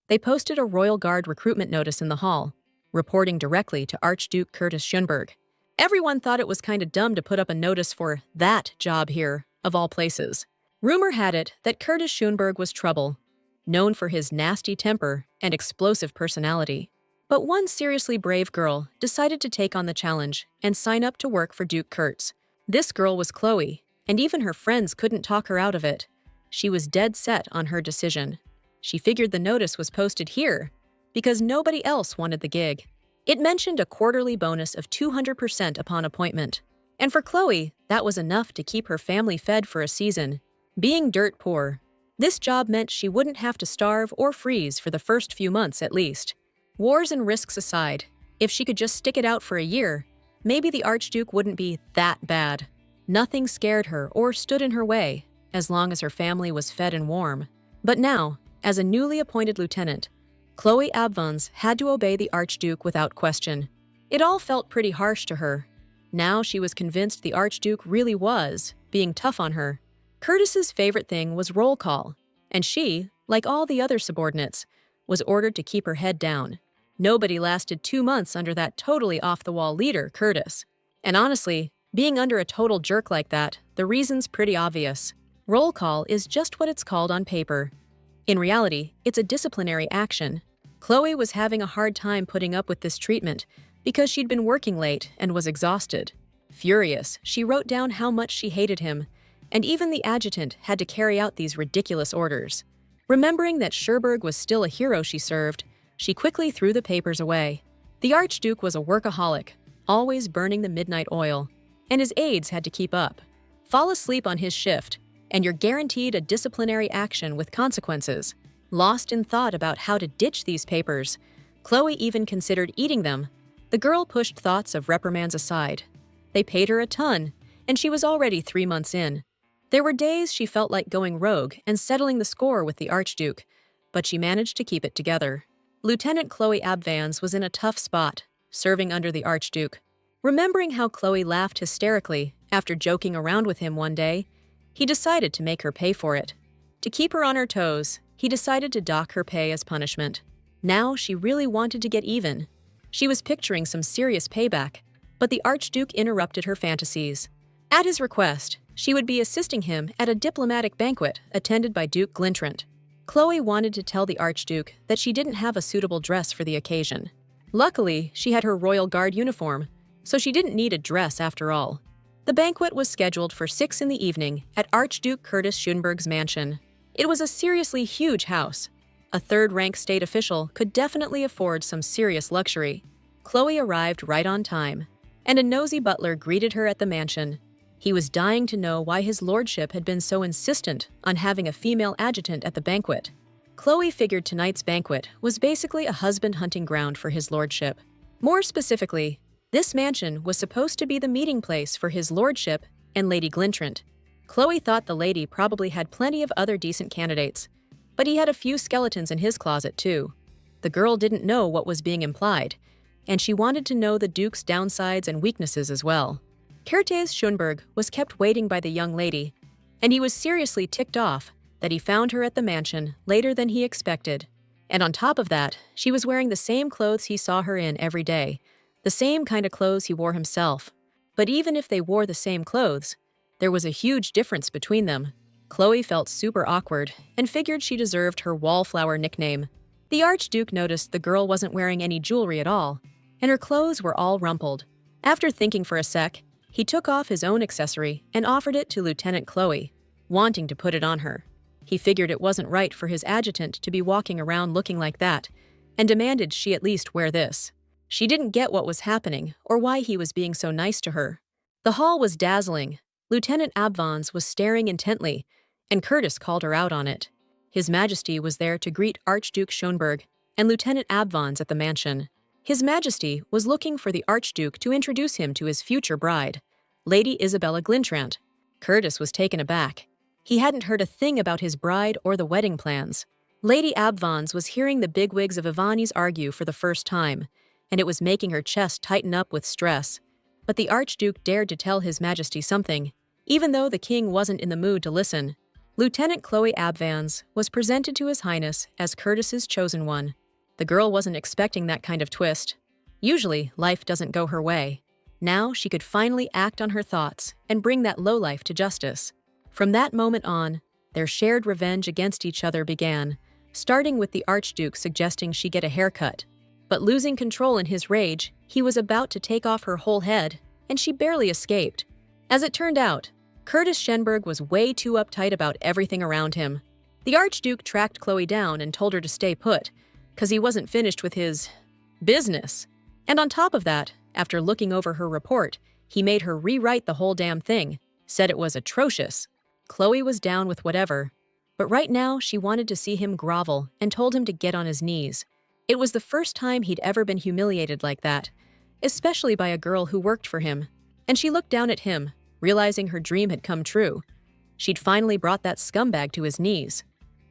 They posted a Royal Guard recruitment notice in the hall, reporting directly to Archduke Curtis Schönberg. Everyone thought it was kind of dumb to put up a notice for that job here, of all places. Rumor had it that Curtis Schönberg was trouble, known for his nasty temper and explosive personality. But one seriously brave girl decided to take on the challenge and sign up to work for Duke Kurtz. This girl was Chloe, and even her friends couldn't talk her out of it. She was dead set on her decision. She figured the notice was posted here because nobody else wanted the gig. It mentioned a quarterly bonus of 200% upon appointment. And for Chloe, that was enough to keep her family fed for a season. Being dirt poor, this job meant she wouldn't have to starve or freeze for the first few months at least. Wars and risks aside, if she could just stick it out for a year, maybe the Archduke wouldn't be that bad. Nothing scared her or stood in her way, as long as her family was fed and warm. But now, as a newly appointed lieutenant, Chloe Abvans had to obey the Archduke without question. It all felt pretty harsh to her. Now she was convinced the Archduke really was being tough on her. Curtis's favorite thing was roll call, and she, like all the other subordinates, was ordered to keep her head down. Nobody lasted 2 months under that totally off-the-wall leader, Curtis. And honestly, being under a total jerk like that, the reason's pretty obvious. Roll call is just what it's called on paper. In reality, it's a disciplinary action. Chloe was having a hard time putting up with this treatment because she'd been working late and was exhausted. Furious, she wrote down how much she hated him, and even the adjutant had to carry out these ridiculous orders. Remembering that Schönberg was still a hero she served, she quickly threw the papers away. The Archduke was a workaholic, always burning the midnight oil, and his aides had to keep up. Fall asleep on his shift, and you're guaranteed a disciplinary action with consequences. Lost in thought about how to ditch these papers, Chloe even considered eating them. The girl pushed thoughts of reprimands aside. They paid her a ton, and she was already 3 months in. There were days she felt like going rogue and settling the score with the Archduke, but she managed to keep it together. Lieutenant Chloe Abvans was in a tough spot, serving under the Archduke. Remembering how Chloe laughed hysterically after joking around with him one day, he decided to make her pay for it. To keep her on her toes, he decided to dock her pay as punishment. Now she really wanted to get even. She was picturing some serious payback, but the Archduke interrupted her fantasies. At his request, she would be assisting him at a diplomatic banquet attended by Duke Glintrant. Chloe wanted to tell the Archduke that she didn't have a suitable dress for the occasion. Luckily, she had her Royal Guard uniform, so she didn't need a dress after all. The banquet was scheduled for 6 in the evening at Archduke Curtis Schönberg's mansion. It was a seriously huge house. A third-rank state official could definitely afford some serious luxury. Chloe arrived right on time, and a nosy butler greeted her at the mansion. He was dying to know why his lordship had been so insistent on having a female adjutant at the banquet. Chloe figured tonight's banquet was basically a husband-hunting ground for his lordship. More specifically, this mansion was supposed to be the meeting place for his lordship and Lady Glintrant. Chloe thought the lady probably had plenty of other decent candidates, but he had a few skeletons in his closet too. The girl didn't know what was being implied, and she wanted to know the Duke's downsides and weaknesses as well. Curtis Schönberg was kept waiting by the young lady, and he was seriously ticked off that he found her at the mansion later than he expected. And on top of that, she was wearing the same clothes he saw her in every day, the same kind of clothes he wore himself. But even if they wore the same clothes, there was a huge difference between them. Chloe felt super awkward and figured she deserved her wallflower nickname. The Archduke noticed the girl wasn't wearing any jewelry at all, and her clothes were all rumpled. After thinking for a sec, he took off his own accessory and offered it to Lieutenant Chloe, wanting to put it on her. He figured it wasn't right for his adjutant to be walking around looking like that, and demanded she at least wear this. She didn't get what was happening or why he was being so nice to her. The hall was dazzling. Lieutenant Abvans was staring intently, and Curtis called her out on it. His Majesty was there to greet Archduke Schönberg and Lieutenant Abvans at the mansion. His Majesty was looking for the Archduke to introduce him to his future bride, Lady Isabella Glintrant. Curtis was taken aback. He hadn't heard a thing about his bride or the wedding plans. Lady Abvans was hearing the bigwigs of Ivani's argue for the first time, and it was making her chest tighten up with stress. But the Archduke dared to tell His Majesty something, even though the king wasn't in the mood to listen. Lieutenant Chloe Abvans was presented to His Highness as Curtis's chosen one. The girl wasn't expecting that kind of twist. Usually, life doesn't go her way. Now she could finally act on her thoughts and bring that lowlife to justice. From that moment on, their shared revenge against each other began, starting with the Archduke suggesting she get a haircut. But losing control in his rage, he was about to take off her whole head, and she barely escaped. As it turned out, Curtis Schenberg was way too uptight about everything around him. The Archduke tracked Chloe down and told her to stay put, because he wasn't finished with his business. And on top of that, after looking over her report, he made her rewrite the whole damn thing, said it was atrocious. Chloe was down with whatever, but right now she wanted to see him grovel and told him to get on his knees. It was the first time he'd ever been humiliated like that, especially by a girl who worked for him. And she looked down at him, realizing her dream had come true. She'd finally brought that scumbag to his knees.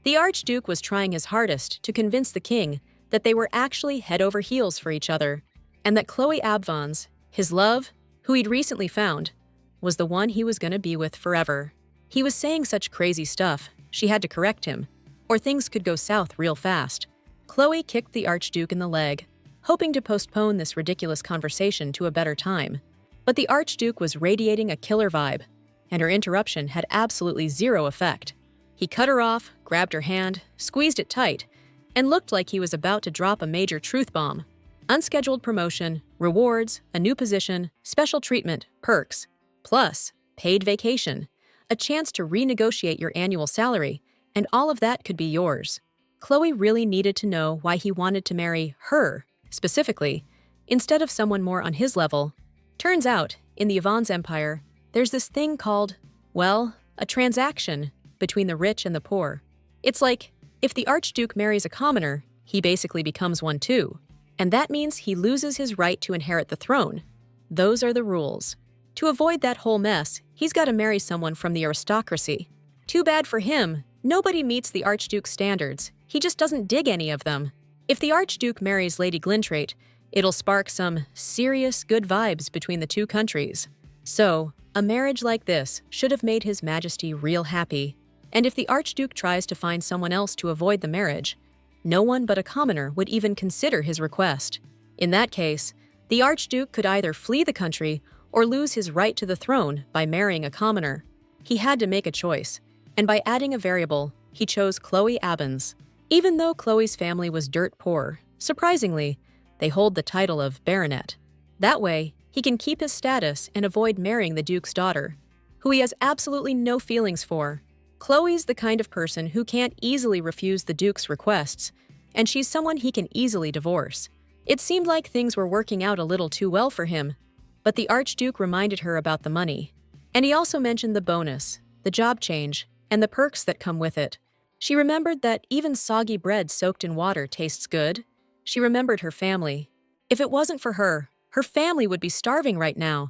The Archduke was trying his hardest to convince the king that they were actually head over heels for each other, and that Chloe Abvans, his love, who he'd recently found, was the one he was going to be with forever. He was saying such crazy stuff, she had to correct him, or things could go south real fast. Chloe kicked the Archduke in the leg, hoping to postpone this ridiculous conversation to a better time. But the Archduke was radiating a killer vibe, and her interruption had absolutely zero effect. He cut her off, grabbed her hand, squeezed it tight, and looked like he was about to drop a major truth bomb. Unscheduled promotion, rewards, a new position, special treatment, perks, plus paid vacation, a chance to renegotiate your annual salary, and all of that could be yours. Chloe really needed to know why he wanted to marry her, specifically, instead of someone more on his level. Turns out, in the Avans Empire, there's this thing called, well, a transaction between the rich and the poor. It's like, if the Archduke marries a commoner, he basically becomes one too. And that means he loses his right to inherit the throne. Those are the rules. To avoid that whole mess, he's got to marry someone from the aristocracy. Too bad for him, nobody meets the Archduke's standards. He just doesn't dig any of them. If the Archduke marries Lady Glintrate, it'll spark some serious good vibes between the two countries. So, a marriage like this should have made His Majesty real happy. And if the Archduke tries to find someone else to avoid the marriage, no one but a commoner would even consider his request. In that case, the Archduke could either flee the country or lose his right to the throne by marrying a commoner. He had to make a choice, and by adding a variable, he chose Chloe Abvans. Even though Chloe's family was dirt poor, surprisingly, they hold the title of baronet. That way, he can keep his status and avoid marrying the Duke's daughter, who he has absolutely no feelings for. Chloe's the kind of person who can't easily refuse the Duke's requests, and she's someone he can easily divorce. It seemed like things were working out a little too well for him, but the Archduke reminded her about the money. And he also mentioned the bonus, the job change, and the perks that come with it. She remembered that even soggy bread soaked in water tastes good. She remembered her family. If it wasn't for her, her family would be starving right now.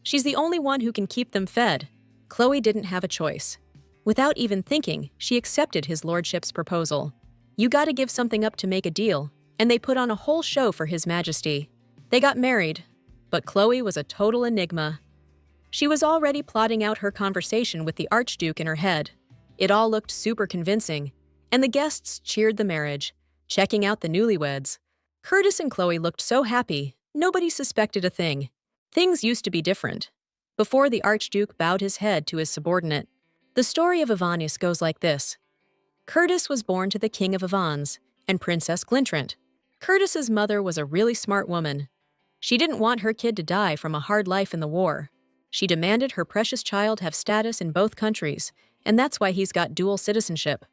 She's the only one who can keep them fed. Chloe didn't have a choice. Without even thinking, she accepted his lordship's proposal. You gotta give something up to make a deal, and they put on a whole show for His Majesty. They got married, but Chloe was a total enigma. She was already plotting out her conversation with the Archduke in her head. It all looked super convincing, and the guests cheered the marriage, checking out the newlyweds. Curtis and Chloe looked so happy, nobody suspected a thing. Things used to be different. Before the Archduke bowed his head to his subordinate. The story of Avanis goes like this. Curtis was born to the King of Avans and Princess Glintrant. Curtis's mother was a really smart woman. She didn't want her kid to die from a hard life in the war. She demanded her precious child have status in both countries, and that's why he's got dual citizenship.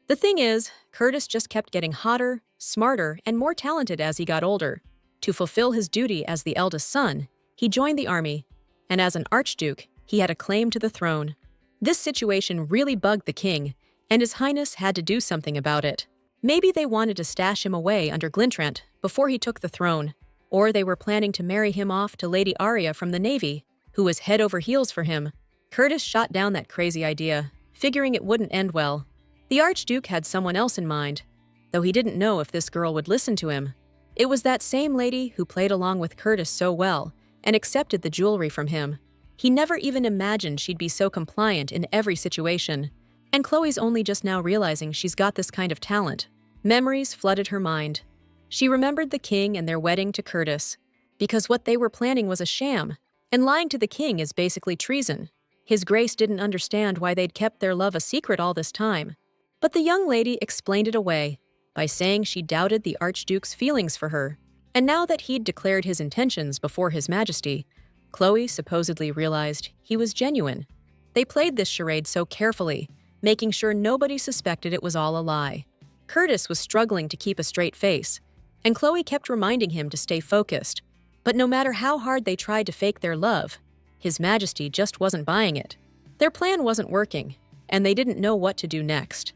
The thing is, Curtis just kept getting hotter, smarter, and more talented as he got older. To fulfill his duty as the eldest son, he joined the army, and as an archduke, he had a claim to the throne. This situation really bugged the king, and His Highness had to do something about it. Maybe they wanted to stash him away under Glintrant before he took the throne, or they were planning to marry him off to Lady Arya from the Navy, who was head over heels for him. Curtis shot down that crazy idea, figuring it wouldn't end well. The Archduke had someone else in mind, though he didn't know if this girl would listen to him. It was that same lady who played along with Curtis so well and accepted the jewelry from him. He never even imagined she'd be so compliant in every situation. And Chloe's only just now realizing she's got this kind of talent. Memories flooded her mind. She remembered the king and their wedding to Curtis, because what they were planning was a sham, and lying to the king is basically treason. His Grace didn't understand why they'd kept their love a secret all this time. But the young lady explained it away by saying she doubted the Archduke's feelings for her. And now that he'd declared his intentions before His Majesty, Chloe supposedly realized he was genuine. They played this charade so carefully, making sure nobody suspected it was all a lie. Curtis was struggling to keep a straight face, and Chloe kept reminding him to stay focused. But no matter how hard they tried to fake their love, His Majesty just wasn't buying it. Their plan wasn't working, and they didn't know what to do next.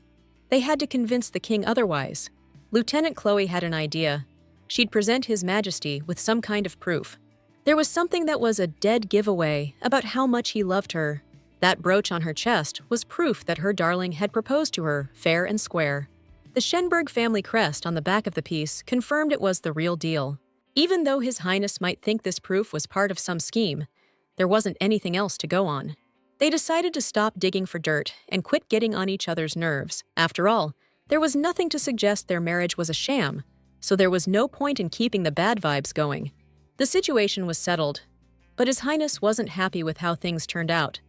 They had to convince the king otherwise. Lieutenant Chloe had an idea. She'd present His Majesty with some kind of proof. There was something that was a dead giveaway about how much he loved her. That brooch on her chest was proof that her darling had proposed to her fair and square. The Schenberg family crest on the back of the piece confirmed it was the real deal. Even though His Highness might think this proof was part of some scheme, there wasn't anything else to go on. They decided to stop digging for dirt and quit getting on each other's nerves. After all, there was nothing to suggest their marriage was a sham, so there was no point in keeping the bad vibes going. The situation was settled, but His Highness wasn't happy with how things turned out.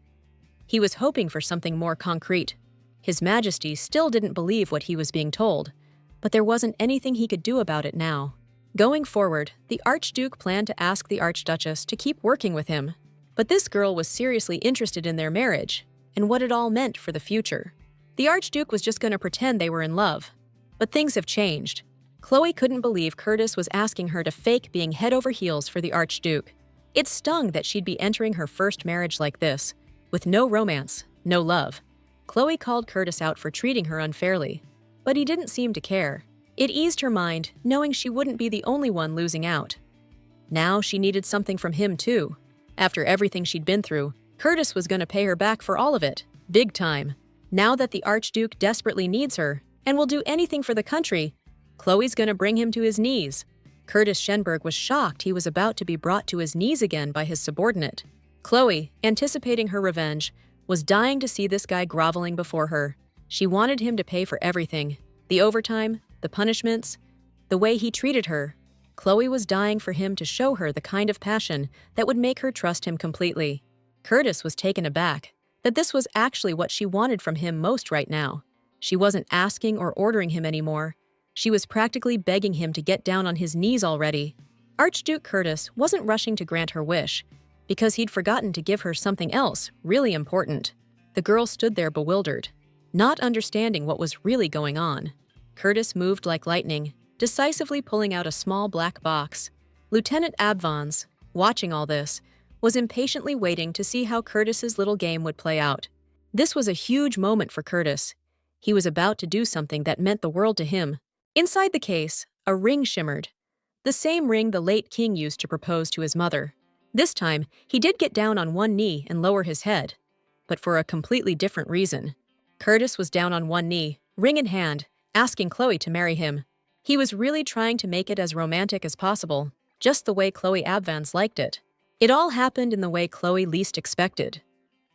He was hoping for something more concrete. His Majesty still didn't believe what he was being told, but there wasn't anything he could do about it now. Going forward, the Archduke planned to ask the Archduchess to keep working with him, but this girl was seriously interested in their marriage and what it all meant for the future. The Archduke was just going to pretend they were in love, but things have changed. Chloe couldn't believe Curtis was asking her to fake being head over heels for the Archduke. It stung that she'd be entering her first marriage like this, with no romance, no love. Chloe called Curtis out for treating her unfairly, but he didn't seem to care. It eased her mind, knowing she wouldn't be the only one losing out. Now she needed something from him, too. After everything she'd been through, Curtis was going to pay her back for all of it, big time. Now that the Archduke desperately needs her and will do anything for the country, Chloe's going to bring him to his knees. Curtis Schenberg was shocked he was about to be brought to his knees again by his subordinate. Chloe, anticipating her revenge, was dying to see this guy groveling before her. She wanted him to pay for everything, the overtime, the punishments, the way he treated her. Chloe was dying for him to show her the kind of passion that would make her trust him completely. Curtis was taken aback that this was actually what she wanted from him most right now. She wasn't asking or ordering him anymore. She was practically begging him to get down on his knees already. Archduke Curtis wasn't rushing to grant her wish, because he'd forgotten to give her something else really important. The girl stood there bewildered, not understanding what was really going on. Curtis moved like lightning, decisively pulling out a small black box. Lieutenant Abvans, watching all this, was impatiently waiting to see how Curtis's little game would play out. This was a huge moment for Curtis. He was about to do something that meant the world to him. Inside the case, a ring shimmered, the same ring the late king used to propose to his mother. This time, he did get down on one knee and lower his head, but for a completely different reason. Curtis was down on one knee, ring in hand, asking Chloe to marry him. He was really trying to make it as romantic as possible, just the way Chloe Abvans liked it. It all happened in the way Chloe least expected.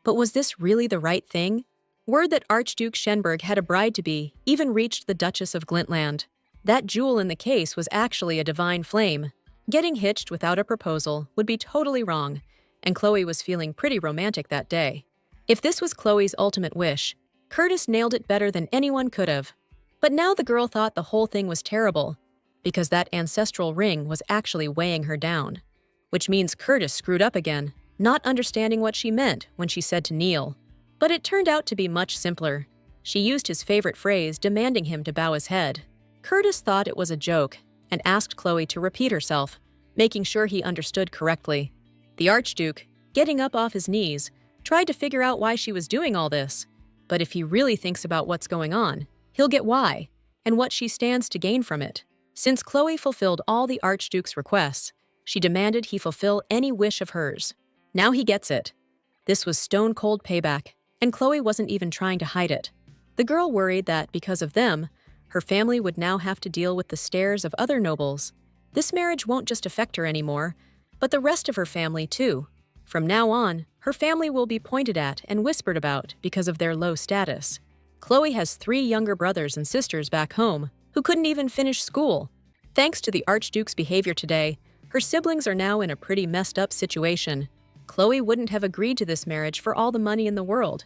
But was this really the right thing? Word that Archduke Schenberg had a bride-to-be even reached the Duchess of Glintland. That jewel in the case was actually a divine flame. Getting hitched without a proposal would be totally wrong, and Chloe was feeling pretty romantic that day. If this was Chloe's ultimate wish, Curtis nailed it better than anyone could have. But now the girl thought the whole thing was terrible, because that ancestral ring was actually weighing her down. Which means Curtis screwed up again, not understanding what she meant when she said to kneel. But it turned out to be much simpler. She used his favorite phrase, demanding him to bow his head. Curtis thought it was a joke and asked Chloe to repeat herself, making sure he understood correctly. The Archduke, getting up off his knees, tried to figure out why she was doing all this. But if he really thinks about what's going on, he'll get why and what she stands to gain from it. Since Chloe fulfilled all the Archduke's requests, she demanded he fulfill any wish of hers. Now he gets it. This was stone-cold payback, and Chloe wasn't even trying to hide it. The girl worried that, because of them, her family would now have to deal with the stares of other nobles. This marriage won't just affect her anymore, but the rest of her family too. From now on, her family will be pointed at and whispered about because of their low status. Chloe has 3 younger brothers and sisters back home who couldn't even finish school. Thanks to the Archduke's behavior today, her siblings are now in a pretty messed up situation. Chloe wouldn't have agreed to this marriage for all the money in the world.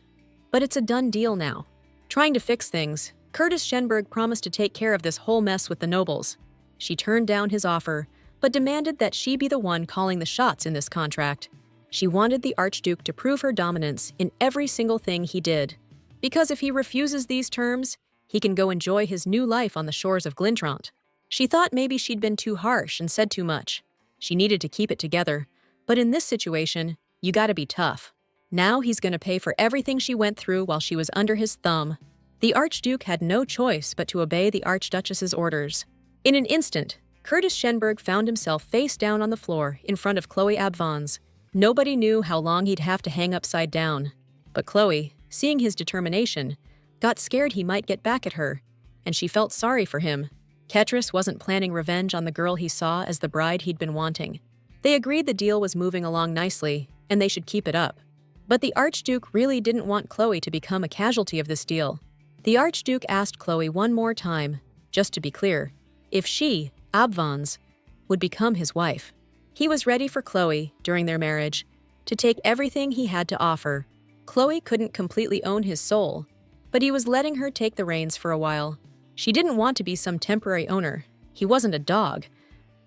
But it's a done deal now. Trying to fix things, Curtis Schenberg promised to take care of this whole mess with the nobles. She turned down his offer, but demanded that she be the one calling the shots in this contract. She wanted the Archduke to prove her dominance in every single thing he did. Because if he refuses these terms, he can go enjoy his new life on the shores of Glintrant. She thought maybe she'd been too harsh and said too much. She needed to keep it together, but in this situation, you gotta be tough. Now he's gonna pay for everything she went through while she was under his thumb. The Archduke had no choice but to obey the Archduchess's orders. In an instant, Curtis Schenberg found himself face down on the floor in front of Chloe Abvans. Nobody knew how long he'd have to hang upside down. But Chloe, seeing his determination, got scared he might get back at her, and she felt sorry for him. Ketris wasn't planning revenge on the girl he saw as the bride he'd been wanting. They agreed the deal was moving along nicely, and they should keep it up. But the Archduke really didn't want Chloe to become a casualty of this deal. The Archduke asked Chloe one more time, just to be clear, if she, Abvans, would become his wife. He was ready for Chloe, during their marriage, to take everything he had to offer. Chloe couldn't completely own his soul, but he was letting her take the reins for a while. She didn't want to be some temporary owner. He wasn't a dog.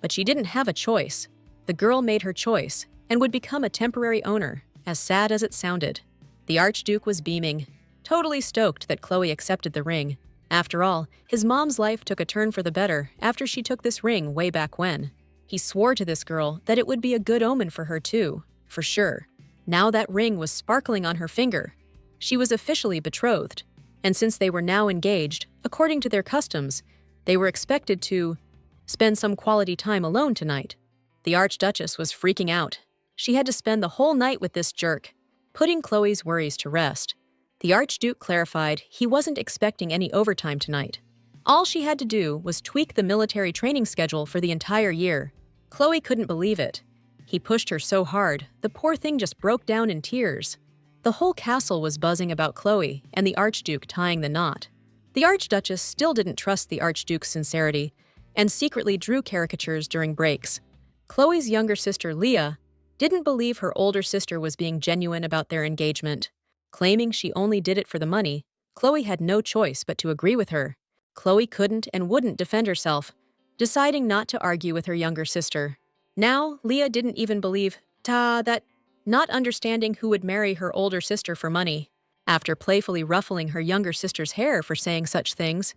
But she didn't have a choice. The girl made her choice and would become a temporary owner, as sad as it sounded. The Archduke was beaming, totally stoked that Chloe accepted the ring. After all, his mom's life took a turn for the better after she took this ring way back when. He swore to this girl that it would be a good omen for her too, for sure. Now that ring was sparkling on her finger. She was officially betrothed, and since they were now engaged, according to their customs, they were expected to spend some quality time alone tonight. The Archduchess was freaking out. She had to spend the whole night with this jerk, putting Chloe's worries to rest. The Archduke clarified he wasn't expecting any overtime tonight. All she had to do was tweak the military training schedule for the entire year. Chloe couldn't believe it. He pushed her so hard, the poor thing just broke down in tears. The whole castle was buzzing about Chloe and the Archduke tying the knot. The Archduchess still didn't trust the Archduke's sincerity and secretly drew caricatures during breaks. Chloe's younger sister, Leah, didn't believe her older sister was being genuine about their engagement. Claiming she only did it for the money, Chloe had no choice but to agree with her. Chloe couldn't and wouldn't defend herself, deciding not to argue with her younger sister. Now, Leah didn't even believe that, not understanding who would marry her older sister for money. After playfully ruffling her younger sister's hair for saying such things,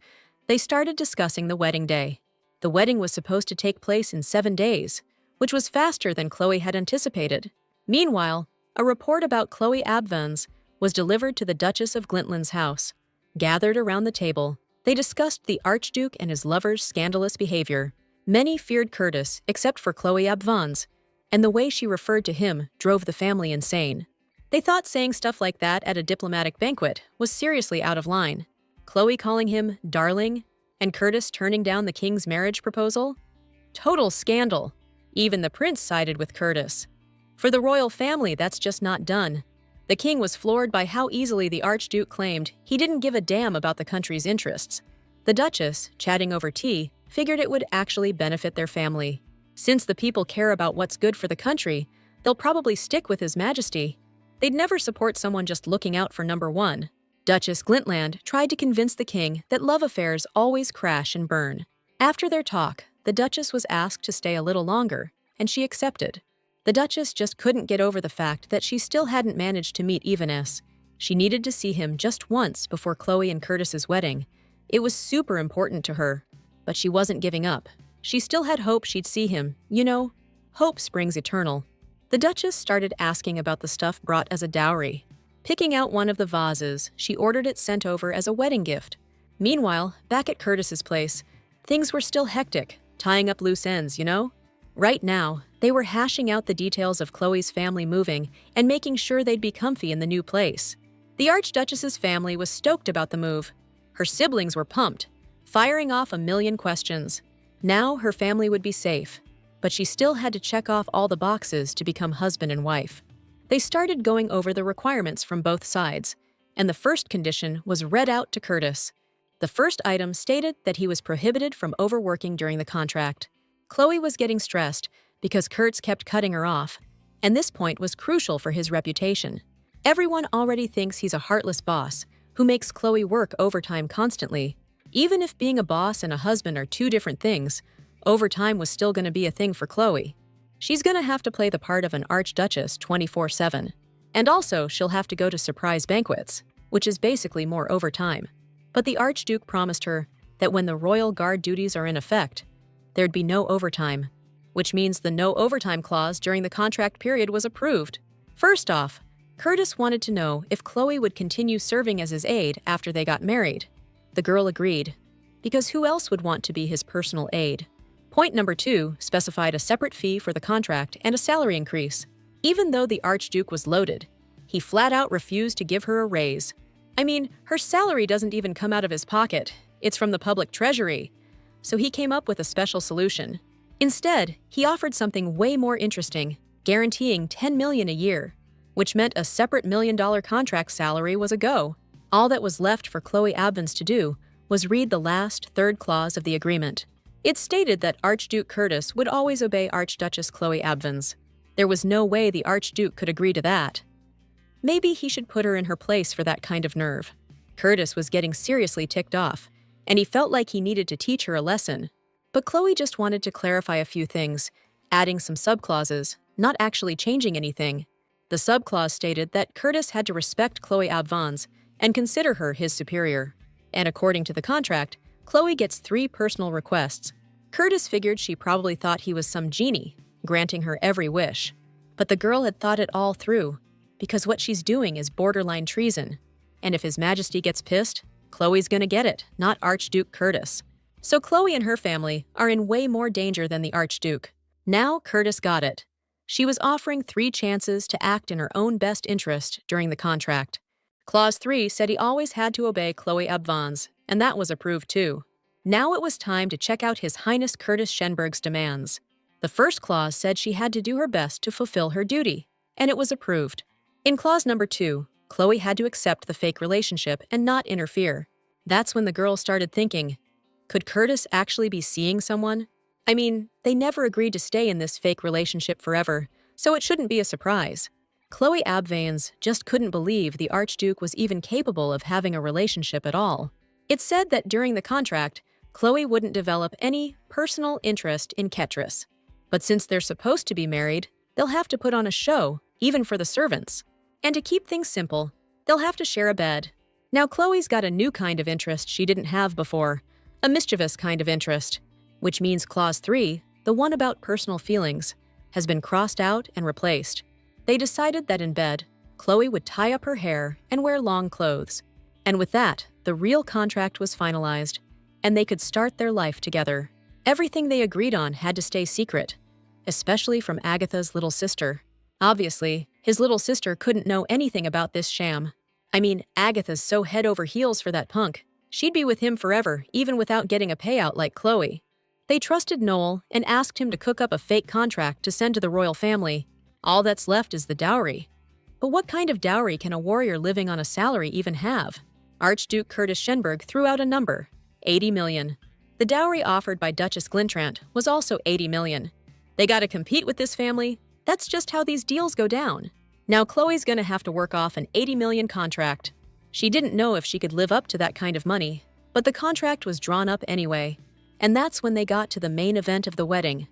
they started discussing the wedding day. The wedding was supposed to take place in 7 days, which was faster than Chloe had anticipated. Meanwhile, a report about Chloe Abvans was delivered to the Duchess of Glintland's house. Gathered around the table, they discussed the Archduke and his lover's scandalous behavior. Many feared Curtis, except for Chloe Abvans, and the way she referred to him drove the family insane. They thought saying stuff like that at a diplomatic banquet was seriously out of line. Chloe calling him darling, and Curtis turning down the king's marriage proposal? Total scandal. Even the prince sided with Curtis. For the royal family, that's just not done. The king was floored by how easily the Archduke claimed he didn't give a damn about the country's interests. The Duchess, chatting over tea, figured it would actually benefit their family. Since the people care about what's good for the country, they'll probably stick with His Majesty. They'd never support someone just looking out for number one. Duchess Glintland tried to convince the king that love affairs always crash and burn. After their talk, the Duchess was asked to stay a little longer, and she accepted. The Duchess just couldn't get over the fact that she still hadn't managed to meet Evanes. She needed to see him just once before Chloe and Curtis's wedding. It was super important to her, but she wasn't giving up. She still had hope she'd see him. You know, hope springs eternal. The Duchess started asking about the stuff brought as a dowry. Picking out one of the vases, she ordered it sent over as a wedding gift. Meanwhile, back at Curtis's place, things were still hectic, tying up loose ends, you know? Right now, they were hashing out the details of Chloe's family moving and making sure they'd be comfy in the new place. The Archduchess's family was stoked about the move. Her siblings were pumped, firing off a million questions. Now her family would be safe, but she still had to check off all the boxes to become husband and wife. They started going over the requirements from both sides, and the first condition was read out to Curtis. The first item stated that he was prohibited from overworking during the contract. Chloe was getting stressed because Kurtz kept cutting her off, and this point was crucial for his reputation. Everyone already thinks he's a heartless boss who makes Chloe work overtime constantly. Even if being a boss and a husband are two different things, overtime was still going to be a thing for Chloe. She's going to have to play the part of an archduchess 24/7. And also, she'll have to go to surprise banquets, which is basically more overtime. But the Archduke promised her that when the royal guard duties are in effect, there'd be no overtime, which means the no overtime clause during the contract period was approved. First off, Curtis wanted to know if Chloe would continue serving as his aide after they got married. The girl agreed, because who else would want to be his personal aide? Point number 2 specified a separate fee for the contract and a salary increase. Even though the Archduke was loaded, he flat out refused to give her a raise. I mean, her salary doesn't even come out of his pocket, it's from the public treasury. So he came up with a special solution. Instead, he offered something way more interesting, guaranteeing $10 million a year, which meant a separate $1 million contract salary was a go. All that was left for Chloe Abvans to do was read the last, third clause of the agreement. It stated that Archduke Curtis would always obey Archduchess Chloe Abvans. There was no way the Archduke could agree to that. Maybe he should put her in her place for that kind of nerve. Curtis was getting seriously ticked off, and he felt like he needed to teach her a lesson. But Chloe just wanted to clarify a few things, adding some subclauses, not actually changing anything. The subclause stated that Curtis had to respect Chloe Abvans and consider her his superior. And according to the contract, Chloe gets 3 personal requests. Curtis figured she probably thought he was some genie, granting her every wish. But the girl had thought it all through, because what she's doing is borderline treason. And if His Majesty gets pissed, Chloe's gonna get it, not Archduke Curtis. So Chloe and her family are in way more danger than the Archduke. Now Curtis got it. She was offering 3 chances to act in her own best interest during the contract. Clause 3 said he always had to obey Chloe Abvans, and that was approved too. Now it was time to check out His Highness Curtis Schenberg's demands. The first clause said she had to do her best to fulfill her duty, and it was approved. In clause number 2, Chloe had to accept the fake relationship and not interfere. That's when the girl started thinking, could Curtis actually be seeing someone? I mean, they never agreed to stay in this fake relationship forever, so it shouldn't be a surprise. Chloe Abvans just couldn't believe the Archduke was even capable of having a relationship at all. It said that during the contract, Chloe wouldn't develop any personal interest in Ketris. But since they're supposed to be married, they'll have to put on a show, even for the servants. And to keep things simple, they'll have to share a bed. Now Chloe's got a new kind of interest she didn't have before, a mischievous kind of interest, which means clause 3, the one about personal feelings, has been crossed out and replaced. They decided that in bed, Chloe would tie up her hair and wear long clothes. And with that, the real contract was finalized, and they could start their life together. Everything they agreed on had to stay secret, especially from Agatha's little sister. Obviously, his little sister couldn't know anything about this sham. I mean, Agatha's so head over heels for that punk. She'd be with him forever, even without getting a payout like Chloe. They trusted Noel and asked him to cook up a fake contract to send to the royal family. All that's left is the dowry. But what kind of dowry can a warrior living on a salary even have? Archduke Curtis Schenberg threw out a number, 80 million. The dowry offered by Duchess Glintrant was also 80 million. They gotta compete with this family. That's just how these deals go down. Now Chloe's gonna have to work off an 80 million contract. She didn't know if she could live up to that kind of money, but the contract was drawn up anyway. And that's when they got to the main event of the wedding,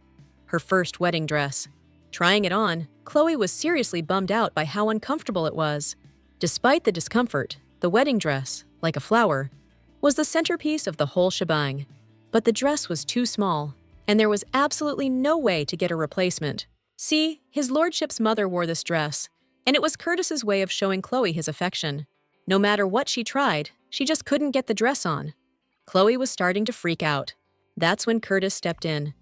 her first wedding dress. Trying it on, Chloe was seriously bummed out by how uncomfortable it was. Despite the discomfort, the wedding dress, like a flower, was the centerpiece of the whole shebang. But the dress was too small, and there was absolutely no way to get a replacement. See, his lordship's mother wore this dress, and it was Curtis's way of showing Chloe his affection. No matter what she tried, she just couldn't get the dress on. Chloe was starting to freak out. That's when Curtis stepped in.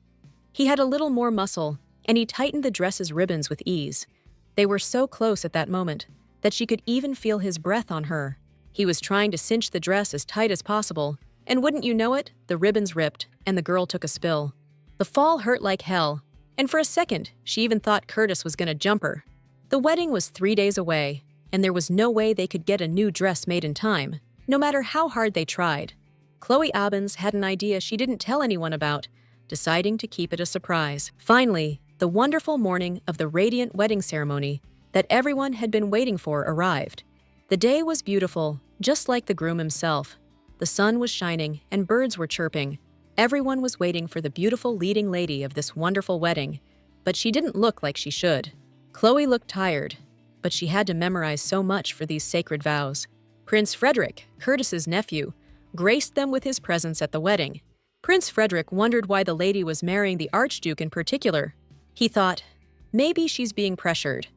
He had a little more muscle, and he tightened the dress's ribbons with ease. They were so close at that moment that she could even feel his breath on her. He was trying to cinch the dress as tight as possible, and wouldn't you know it, the ribbons ripped, and the girl took a spill. The fall hurt like hell, and for a second, she even thought Curtis was gonna jump her. The wedding was 3 days away, and there was no way they could get a new dress made in time, no matter how hard they tried. Chloe Abbins had an idea she didn't tell anyone about, deciding to keep it a surprise. Finally, the wonderful morning of the radiant wedding ceremony that everyone had been waiting for arrived. The day was beautiful, just like the groom himself. The sun was shining and birds were chirping. Everyone was waiting for the beautiful leading lady of this wonderful wedding, but she didn't look like she should. Chloe looked tired, but she had to memorize so much for these sacred vows. Prince Frederick, Curtis's nephew, graced them with his presence at the wedding. Prince Frederick wondered why the lady was marrying the Archduke in particular. He thought, maybe she's being pressured.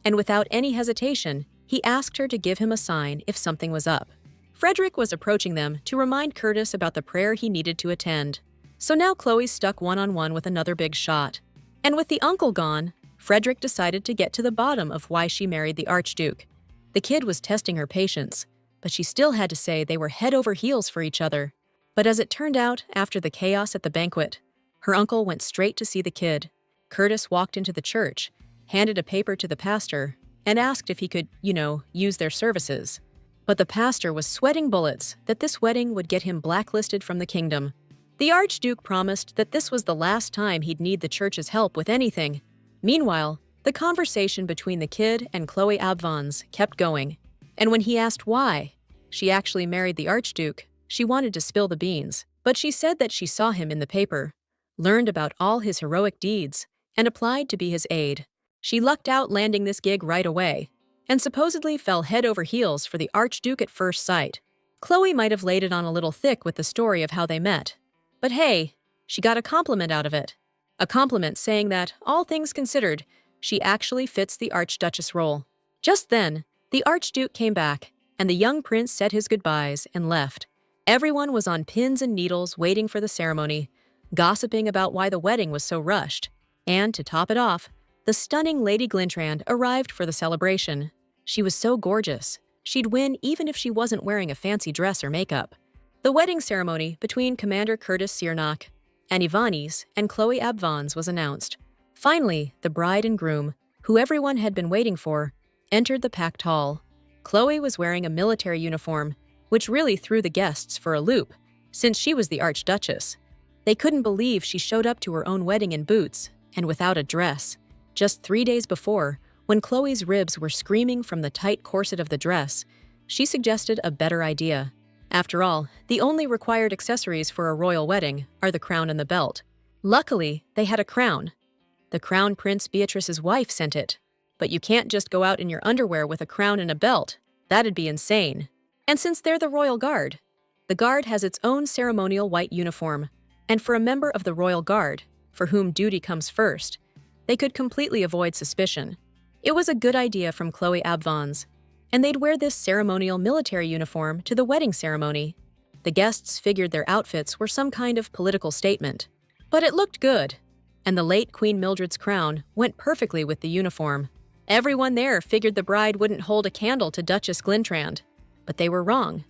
And without any hesitation, he asked her to give him a sign if something was up. Frederick was approaching them to remind Curtis about the prayer he needed to attend. So now Chloe's stuck one-on-one with another big shot. And with the uncle gone, Frederick decided to get to the bottom of why she married the Archduke. The kid was testing her patience, but she still had to say they were head over heels for each other. But as it turned out, after the chaos at the banquet, her uncle went straight to see the kid. Curtis walked into the church, handed a paper to the pastor, and asked if he could, use their services. But the pastor was sweating bullets that this wedding would get him blacklisted from the kingdom. The Archduke promised that this was the last time he'd need the church's help with anything. Meanwhile, the conversation between the kid and Chloe Abbins kept going. And when he asked why she actually married the Archduke, she wanted to spill the beans. But she said that she saw him in the paper, learned about all his heroic deeds, and applied to be his aide. She lucked out landing this gig right away, and supposedly fell head over heels for the Archduke at first sight. Chloe might have laid it on a little thick with the story of how they met. But hey, she got a compliment out of it. A compliment saying that, all things considered, she actually fits the Archduchess role. Just then, the Archduke came back, and the young prince said his goodbyes and left. Everyone was on pins and needles waiting for the ceremony, gossiping about why the wedding was so rushed. And to top it off, the stunning Lady Glintrand arrived for the celebration. She was so gorgeous, she'd win even if she wasn't wearing a fancy dress or makeup. The wedding ceremony between Commander Curtis Cernach and Ivanis and Chloe Abbins was announced. Finally, the bride and groom, who everyone had been waiting for, entered the packed hall. Chloe was wearing a military uniform, which really threw the guests for a loop, since she was the Archduchess. They couldn't believe she showed up to her own wedding in boots and without a dress. Just 3 days before, when Chloe's ribs were screaming from the tight corset of the dress, she suggested a better idea. After all, the only required accessories for a royal wedding are the crown and the belt. Luckily, they had a crown. The Crown Prince Beatrice's wife sent it. But you can't just go out in your underwear with a crown and a belt. That'd be insane. And since they're the Royal Guard, the Guard has its own ceremonial white uniform. And for a member of the Royal Guard, for whom duty comes first, they could completely avoid suspicion. It was a good idea from Chloe Abbins, and they'd wear this ceremonial military uniform to the wedding ceremony. The guests figured their outfits were some kind of political statement. But it looked good, and the late Queen Mildred's crown went perfectly with the uniform. Everyone there figured the bride wouldn't hold a candle to Duchess Glintrand, but they were wrong.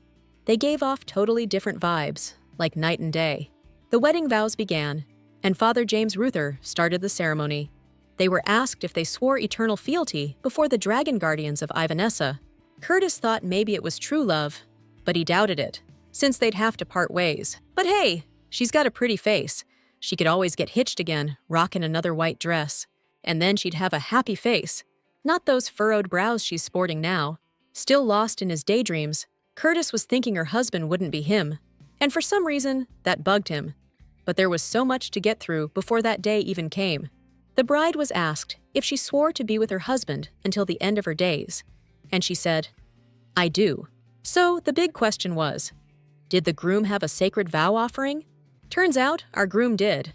They gave off totally different vibes, like night and day. The wedding vows began, and Father James Ruther started the ceremony. They were asked if they swore eternal fealty before the dragon guardians of Ivanessa. Curtis thought maybe it was true love, but he doubted it, since they'd have to part ways. But hey, she's got a pretty face. She could always get hitched again, rockin' another white dress. And then she'd have a happy face, not those furrowed brows she's sporting now. Still lost in his daydreams, Curtis was thinking her husband wouldn't be him. And for some reason, that bugged him. But there was so much to get through before that day even came. The bride was asked if she swore to be with her husband until the end of her days. And she said, "I do." So the big question was, did the groom have a sacred vow offering? Turns out our groom did.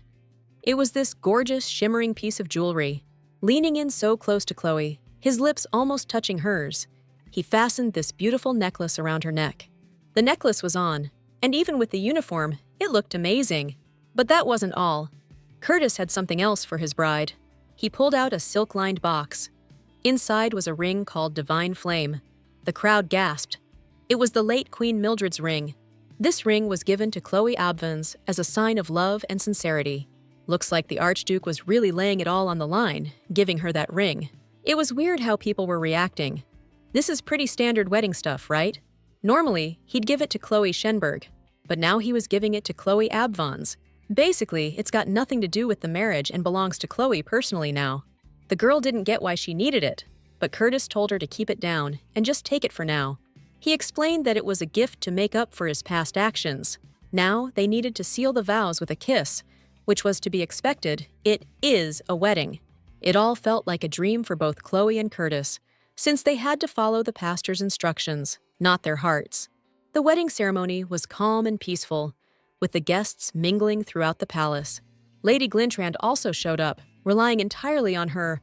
It was this gorgeous, shimmering piece of jewelry. Leaning in so close to Chloe, his lips almost touching hers, he fastened this beautiful necklace around her neck. The necklace was on, and even with the uniform, it looked amazing. But that wasn't all. Curtis had something else for his bride. He pulled out a silk-lined box. Inside was a ring called Divine Flame. The crowd gasped. It was the late Queen Mildred's ring. This ring was given to Chloe Abbins as a sign of love and sincerity. Looks like the Archduke was really laying it all on the line, giving her that ring. It was weird how people were reacting. This is pretty standard wedding stuff, right? Normally, he'd give it to Chloe Schenberg, but now he was giving it to Chloe Abvons. Basically, it's got nothing to do with the marriage and belongs to Chloe personally now. The girl didn't get why she needed it, but Curtis told her to keep it down and just take it for now. He explained that it was a gift to make up for his past actions. Now, they needed to seal the vows with a kiss, which was to be expected. It is a wedding. It all felt like a dream for both Chloe and Curtis, since they had to follow the pastor's instructions, not their hearts. The wedding ceremony was calm and peaceful, with the guests mingling throughout the palace. Lady Glintrand also showed up, relying entirely on her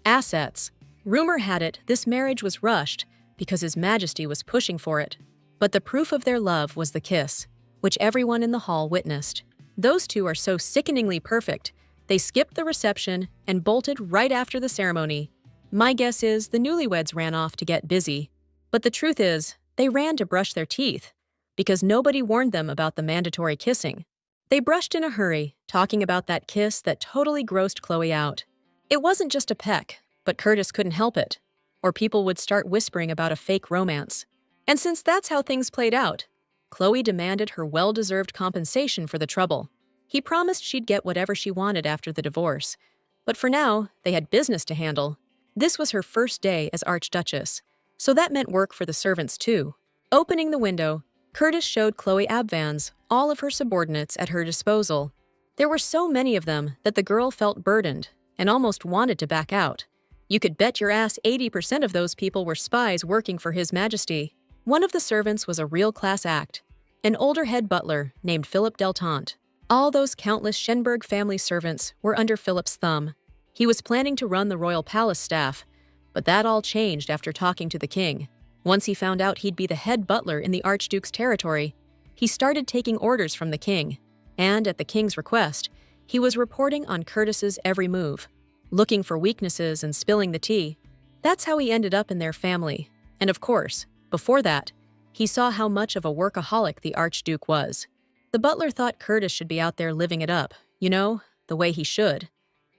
assets. Rumor had it this marriage was rushed because His Majesty was pushing for it. But the proof of their love was the kiss, which everyone in the hall witnessed. Those two are so sickeningly perfect, they skipped the reception and bolted right after the ceremony. My guess is the newlyweds ran off to get busy. But the truth is, they ran to brush their teeth, because nobody warned them about the mandatory kissing. They brushed in a hurry, talking about that kiss that totally grossed Chloe out. It wasn't just a peck, but Curtis couldn't help it, or people would start whispering about a fake romance. And since that's how things played out, Chloe demanded her well-deserved compensation for the trouble. He promised she'd get whatever she wanted after the divorce, but for now, they had business to handle. This was her first day as Archduchess, so that meant work for the servants too. Opening the window, Curtis showed Chloe Abvans all of her subordinates at her disposal. There were so many of them that the girl felt burdened and almost wanted to back out. You could bet your ass 80% of those people were spies working for His Majesty. One of the servants was a real class act, an older head butler named Philip Deltante. All those countless Schenberg family servants were under Philip's thumb. He was planning to run the royal palace staff, but that all changed after talking to the king. Once he found out he'd be the head butler in the Archduke's territory, he started taking orders from the king, and at the king's request, he was reporting on Curtis's every move, looking for weaknesses and spilling the tea. That's how he ended up in their family. And of course, before that, he saw how much of a workaholic the Archduke was. The butler thought Curtis should be out there living it up, the way he should.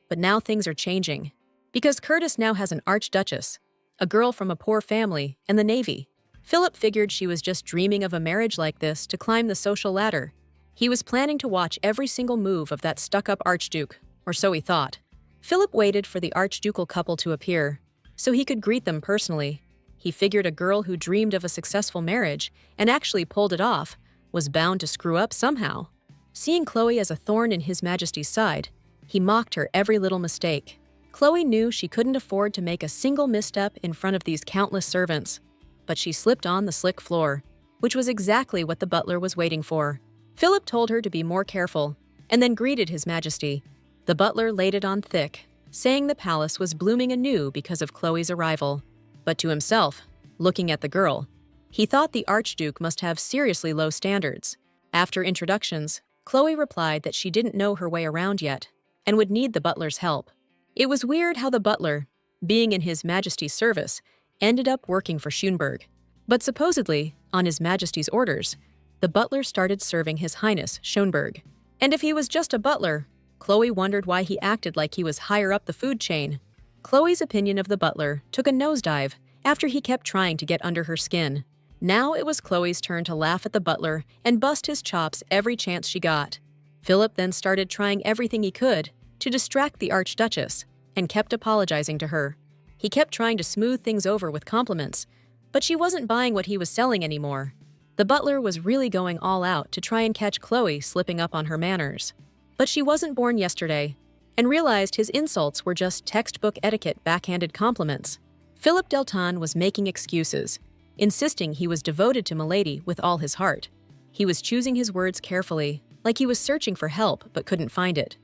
But now things are changing, because Curtis now has an Archduchess, a girl from a poor family, and the Navy. Philip figured she was just dreaming of a marriage like this to climb the social ladder. He was planning to watch every single move of that stuck-up Archduke, or so he thought. Philip waited for the archducal couple to appear, so he could greet them personally. He figured a girl who dreamed of a successful marriage and actually pulled it off was bound to screw up somehow. Seeing Chloe as a thorn in His Majesty's side, he mocked her every little mistake. Chloe knew she couldn't afford to make a single misstep in front of these countless servants, but she slipped on the slick floor, which was exactly what the butler was waiting for. Philip told her to be more careful, and then greeted His Majesty. The butler laid it on thick, saying the palace was blooming anew because of Chloe's arrival. But to himself, looking at the girl, he thought the Archduke must have seriously low standards. After introductions, Chloe replied that she didn't know her way around yet, and would need the butler's help. It was weird how the butler, being in His Majesty's service, ended up working for Schönberg. But supposedly, on His Majesty's orders, the butler started serving His Highness Schönberg. And if he was just a butler, Chloe wondered why he acted like he was higher up the food chain. Chloe's opinion of the butler took a nosedive after he kept trying to get under her skin. Now it was Chloe's turn to laugh at the butler and bust his chops every chance she got. Philip then started trying everything he could to distract the Archduchess and kept apologizing to her. He kept trying to smooth things over with compliments, but she wasn't buying what he was selling anymore. The butler was really going all out to try and catch Chloe slipping up on her manners. But she wasn't born yesterday, and realized his insults were just textbook etiquette backhanded compliments. Philip Deltante was making excuses, insisting he was devoted to Milady with all his heart. He was choosing his words carefully, like he was searching for help but couldn't find it.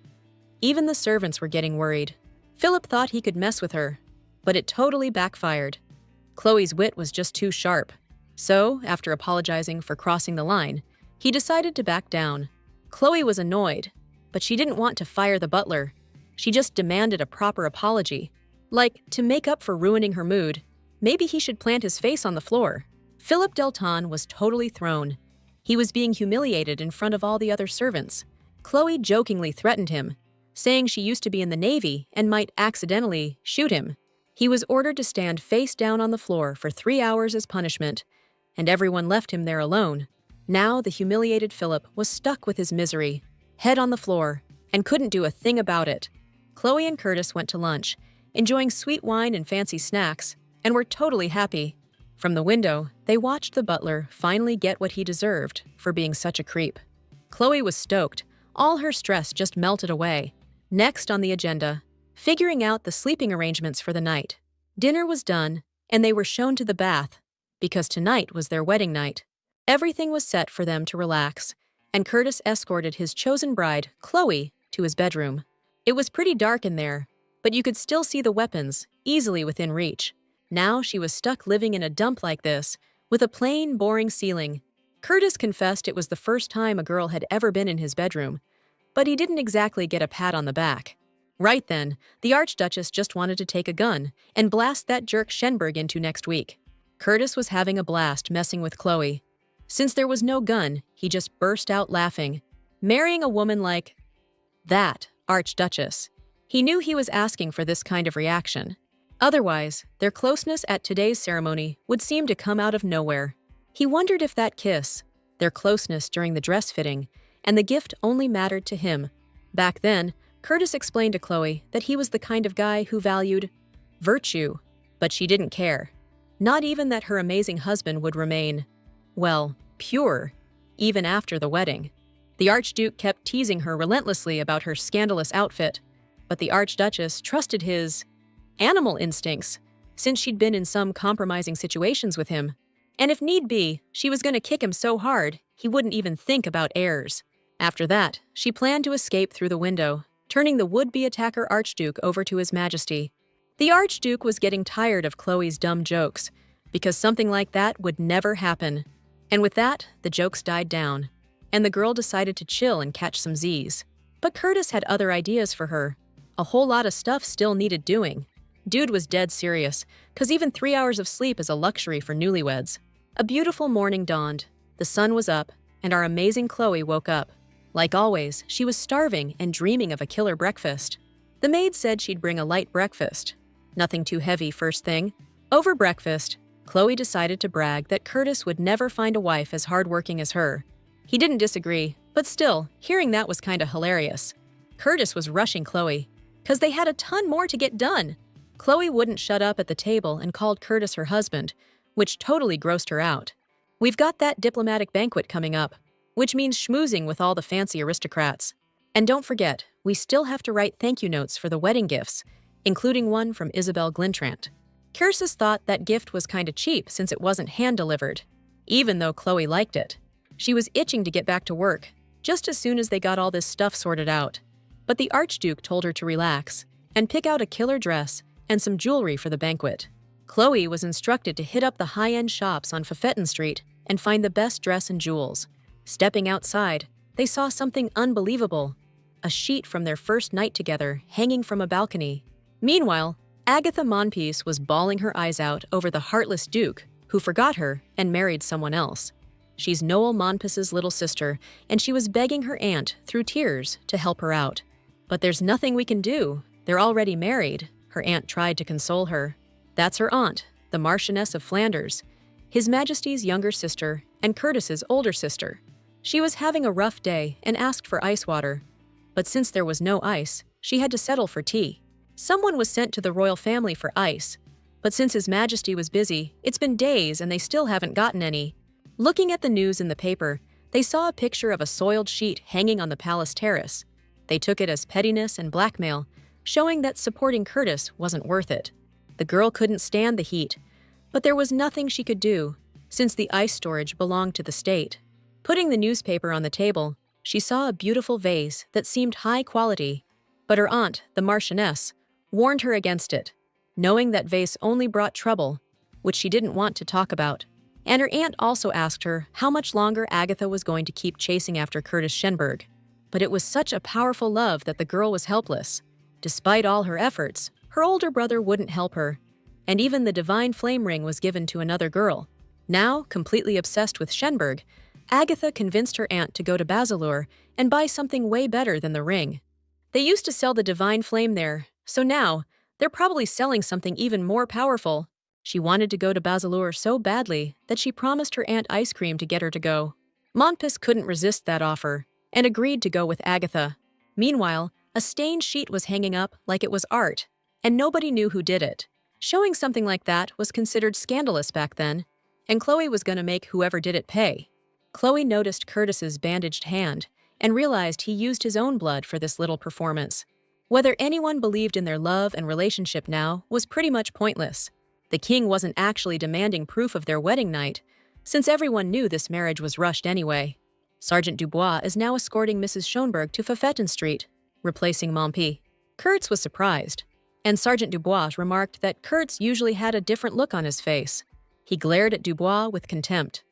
Even the servants were getting worried. Philip thought he could mess with her, but it totally backfired. Chloe's wit was just too sharp. So, after apologizing for crossing the line, he decided to back down. Chloe was annoyed, but she didn't want to fire the butler. She just demanded a proper apology. Like, to make up for ruining her mood, maybe he should plant his face on the floor. Philip Deltante was totally thrown. He was being humiliated in front of all the other servants. Chloe jokingly threatened him, saying she used to be in the Navy and might accidentally shoot him. He was ordered to stand face down on the floor for 3 hours as punishment, and everyone left him there alone. Now the humiliated Philip was stuck with his misery, head on the floor, and couldn't do a thing about it. Chloe and Curtis went to lunch, enjoying sweet wine and fancy snacks, and were totally happy. From the window, they watched the butler finally get what he deserved for being such a creep. Chloe was stoked. All her stress just melted away. Next on the agenda, figuring out the sleeping arrangements for the night. Dinner was done, and they were shown to the bath, because tonight was their wedding night. Everything was set for them to relax, and Curtis escorted his chosen bride, Chloe, to his bedroom. It was pretty dark in there, but you could still see the weapons, easily within reach. Now she was stuck living in a dump like this, with a plain, boring ceiling. Curtis confessed it was the first time a girl had ever been in his bedroom, but he didn't exactly get a pat on the back. Right then, the Archduchess just wanted to take a gun and blast that jerk Schenberg into next week. Curtis was having a blast messing with Chloe. Since there was no gun, he just burst out laughing. Marrying a woman like that Archduchess. He knew he was asking for this kind of reaction. Otherwise, their closeness at today's ceremony would seem to come out of nowhere. He wondered if that kiss, their closeness during the dress fitting, and the gift only mattered to him. Back then, Curtis explained to Chloe that he was the kind of guy who valued virtue, but she didn't care. Not even that her amazing husband would remain, well, pure, even after the wedding. The Archduke kept teasing her relentlessly about her scandalous outfit, but the Archduchess trusted his animal instincts, since she'd been in some compromising situations with him. And if need be, she was going to kick him so hard, he wouldn't even think about heirs. After that, she planned to escape through the window, turning the would-be attacker Archduke over to His Majesty. The Archduke was getting tired of Chloe's dumb jokes, because something like that would never happen. And with that, the jokes died down, and the girl decided to chill and catch some Z's. But Curtis had other ideas for her. A whole lot of stuff still needed doing. Dude was dead serious, 'cause even 3 hours of sleep is a luxury for newlyweds. A beautiful morning dawned. The sun was up, and our amazing Chloe woke up. Like always, she was starving and dreaming of a killer breakfast. The maid said she'd bring a light breakfast. Nothing too heavy first thing. Over breakfast, Chloe decided to brag that Curtis would never find a wife as hardworking as her. He didn't disagree, but still, hearing that was kinda hilarious. Curtis was rushing Chloe, 'cause they had a ton more to get done. Chloe wouldn't shut up at the table and called Curtis her husband, which totally grossed her out. We've got that diplomatic banquet coming up, which means schmoozing with all the fancy aristocrats. And don't forget, we still have to write thank you notes for the wedding gifts, including one from Isabel Glintrant. Curtis thought that gift was kinda cheap since it wasn't hand-delivered, even though Chloe liked it. She was itching to get back to work, just as soon as they got all this stuff sorted out. But the Archduke told her to relax and pick out a killer dress and some jewelry for the banquet. Chloe was instructed to hit up the high-end shops on Fafetten Street and find the best dress and jewels. Stepping outside, they saw something unbelievable, a sheet from their first night together hanging from a balcony. Meanwhile, Agatha Monpiece was bawling her eyes out over the heartless Duke, who forgot her and married someone else. She's Noel Monpice's little sister, and she was begging her aunt, through tears, to help her out. But there's nothing we can do. They're already married, her aunt tried to console her. That's her aunt, the Marchioness of Flanders, His Majesty's younger sister and Curtis's older sister. She was having a rough day and asked for ice water. But since there was no ice, she had to settle for tea. Someone was sent to the royal family for ice, but since His Majesty was busy, it's been days and they still haven't gotten any. Looking at the news in the paper, they saw a picture of a soiled sheet hanging on the palace terrace. They took it as pettiness and blackmail, showing that supporting Curtis wasn't worth it. The girl couldn't stand the heat, but there was nothing she could do, since the ice storage belonged to the state. Putting the newspaper on the table, she saw a beautiful vase that seemed high quality, but her aunt, the Marchioness, warned her against it, knowing that vase only brought trouble, which she didn't want to talk about. And her aunt also asked her how much longer Agatha was going to keep chasing after Curtis Schenberg. But it was such a powerful love that the girl was helpless. Despite all her efforts, her older brother wouldn't help her, and even the divine flame ring was given to another girl. Now, completely obsessed with Schenberg, Agatha convinced her aunt to go to Basileur and buy something way better than the ring. They used to sell the divine flame there, so now, They're probably selling something even more powerful. She wanted to go to Basilur so badly that she promised her aunt ice cream to get her to go. Monpus couldn't resist that offer and agreed to go with Agatha. Meanwhile, a stained sheet was hanging up like it was art, and nobody knew who did it. Showing something like that was considered scandalous back then, and Chloe was going to make whoever did it pay. Chloe noticed Curtis's bandaged hand and realized he used his own blood for this little performance. Whether anyone believed in their love and relationship now was pretty much pointless. The king wasn't actually demanding proof of their wedding night, since everyone knew this marriage was rushed anyway. Sergeant Dubois is now escorting Mrs. Schonberg to Fafetten Street, replacing Montpi. Kurtz was surprised, and Sergeant Dubois remarked that Kurtz usually had a different look on his face. He glared at Dubois with contempt.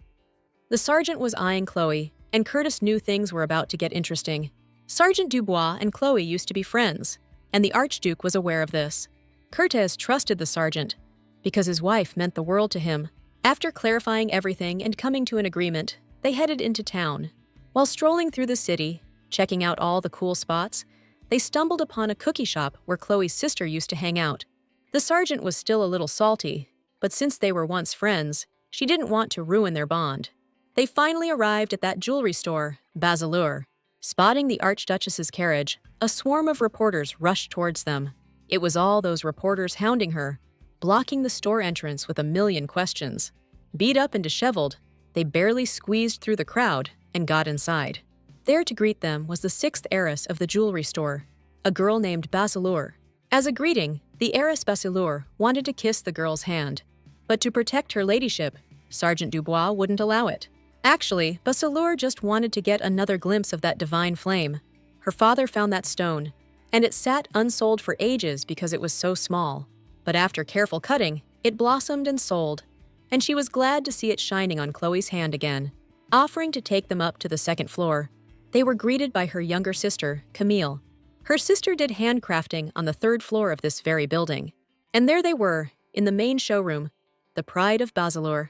The sergeant was eyeing Chloe, and Curtis knew things were about to get interesting. Sergeant Dubois and Chloe used to be friends, and the Archduke was aware of this. Curtis trusted the sergeant, because his wife meant the world to him. After clarifying everything and coming to an agreement, they headed into town. While strolling through the city, checking out all the cool spots, they stumbled upon a cookie shop where Chloe's sister used to hang out. The sergeant was still a little salty, but since they were once friends, she didn't want to ruin their bond. They finally arrived at that jewelry store, Basilur. Spotting the Archduchess's carriage, a swarm of reporters rushed towards them. It was all those reporters hounding her, blocking the store entrance with a million questions. Beat up and disheveled, they barely squeezed through the crowd and got inside. There to greet them was the sixth heiress of the jewelry store, a girl named Basilur. As a greeting, the heiress Basilur wanted to kiss the girl's hand, but to protect her ladyship, Sergeant Dubois wouldn't allow it. Actually, Basilur just wanted to get another glimpse of that divine flame. Her father found that stone, and it sat unsold for ages because it was so small. But after careful cutting, it blossomed and sold, and she was glad to see it shining on Chloe's hand again. Offering to take them up to the second floor, they were greeted by her younger sister, Camille. Her sister did handcrafting on the third floor of this very building. And there they were, in the main showroom, the pride of Basilur.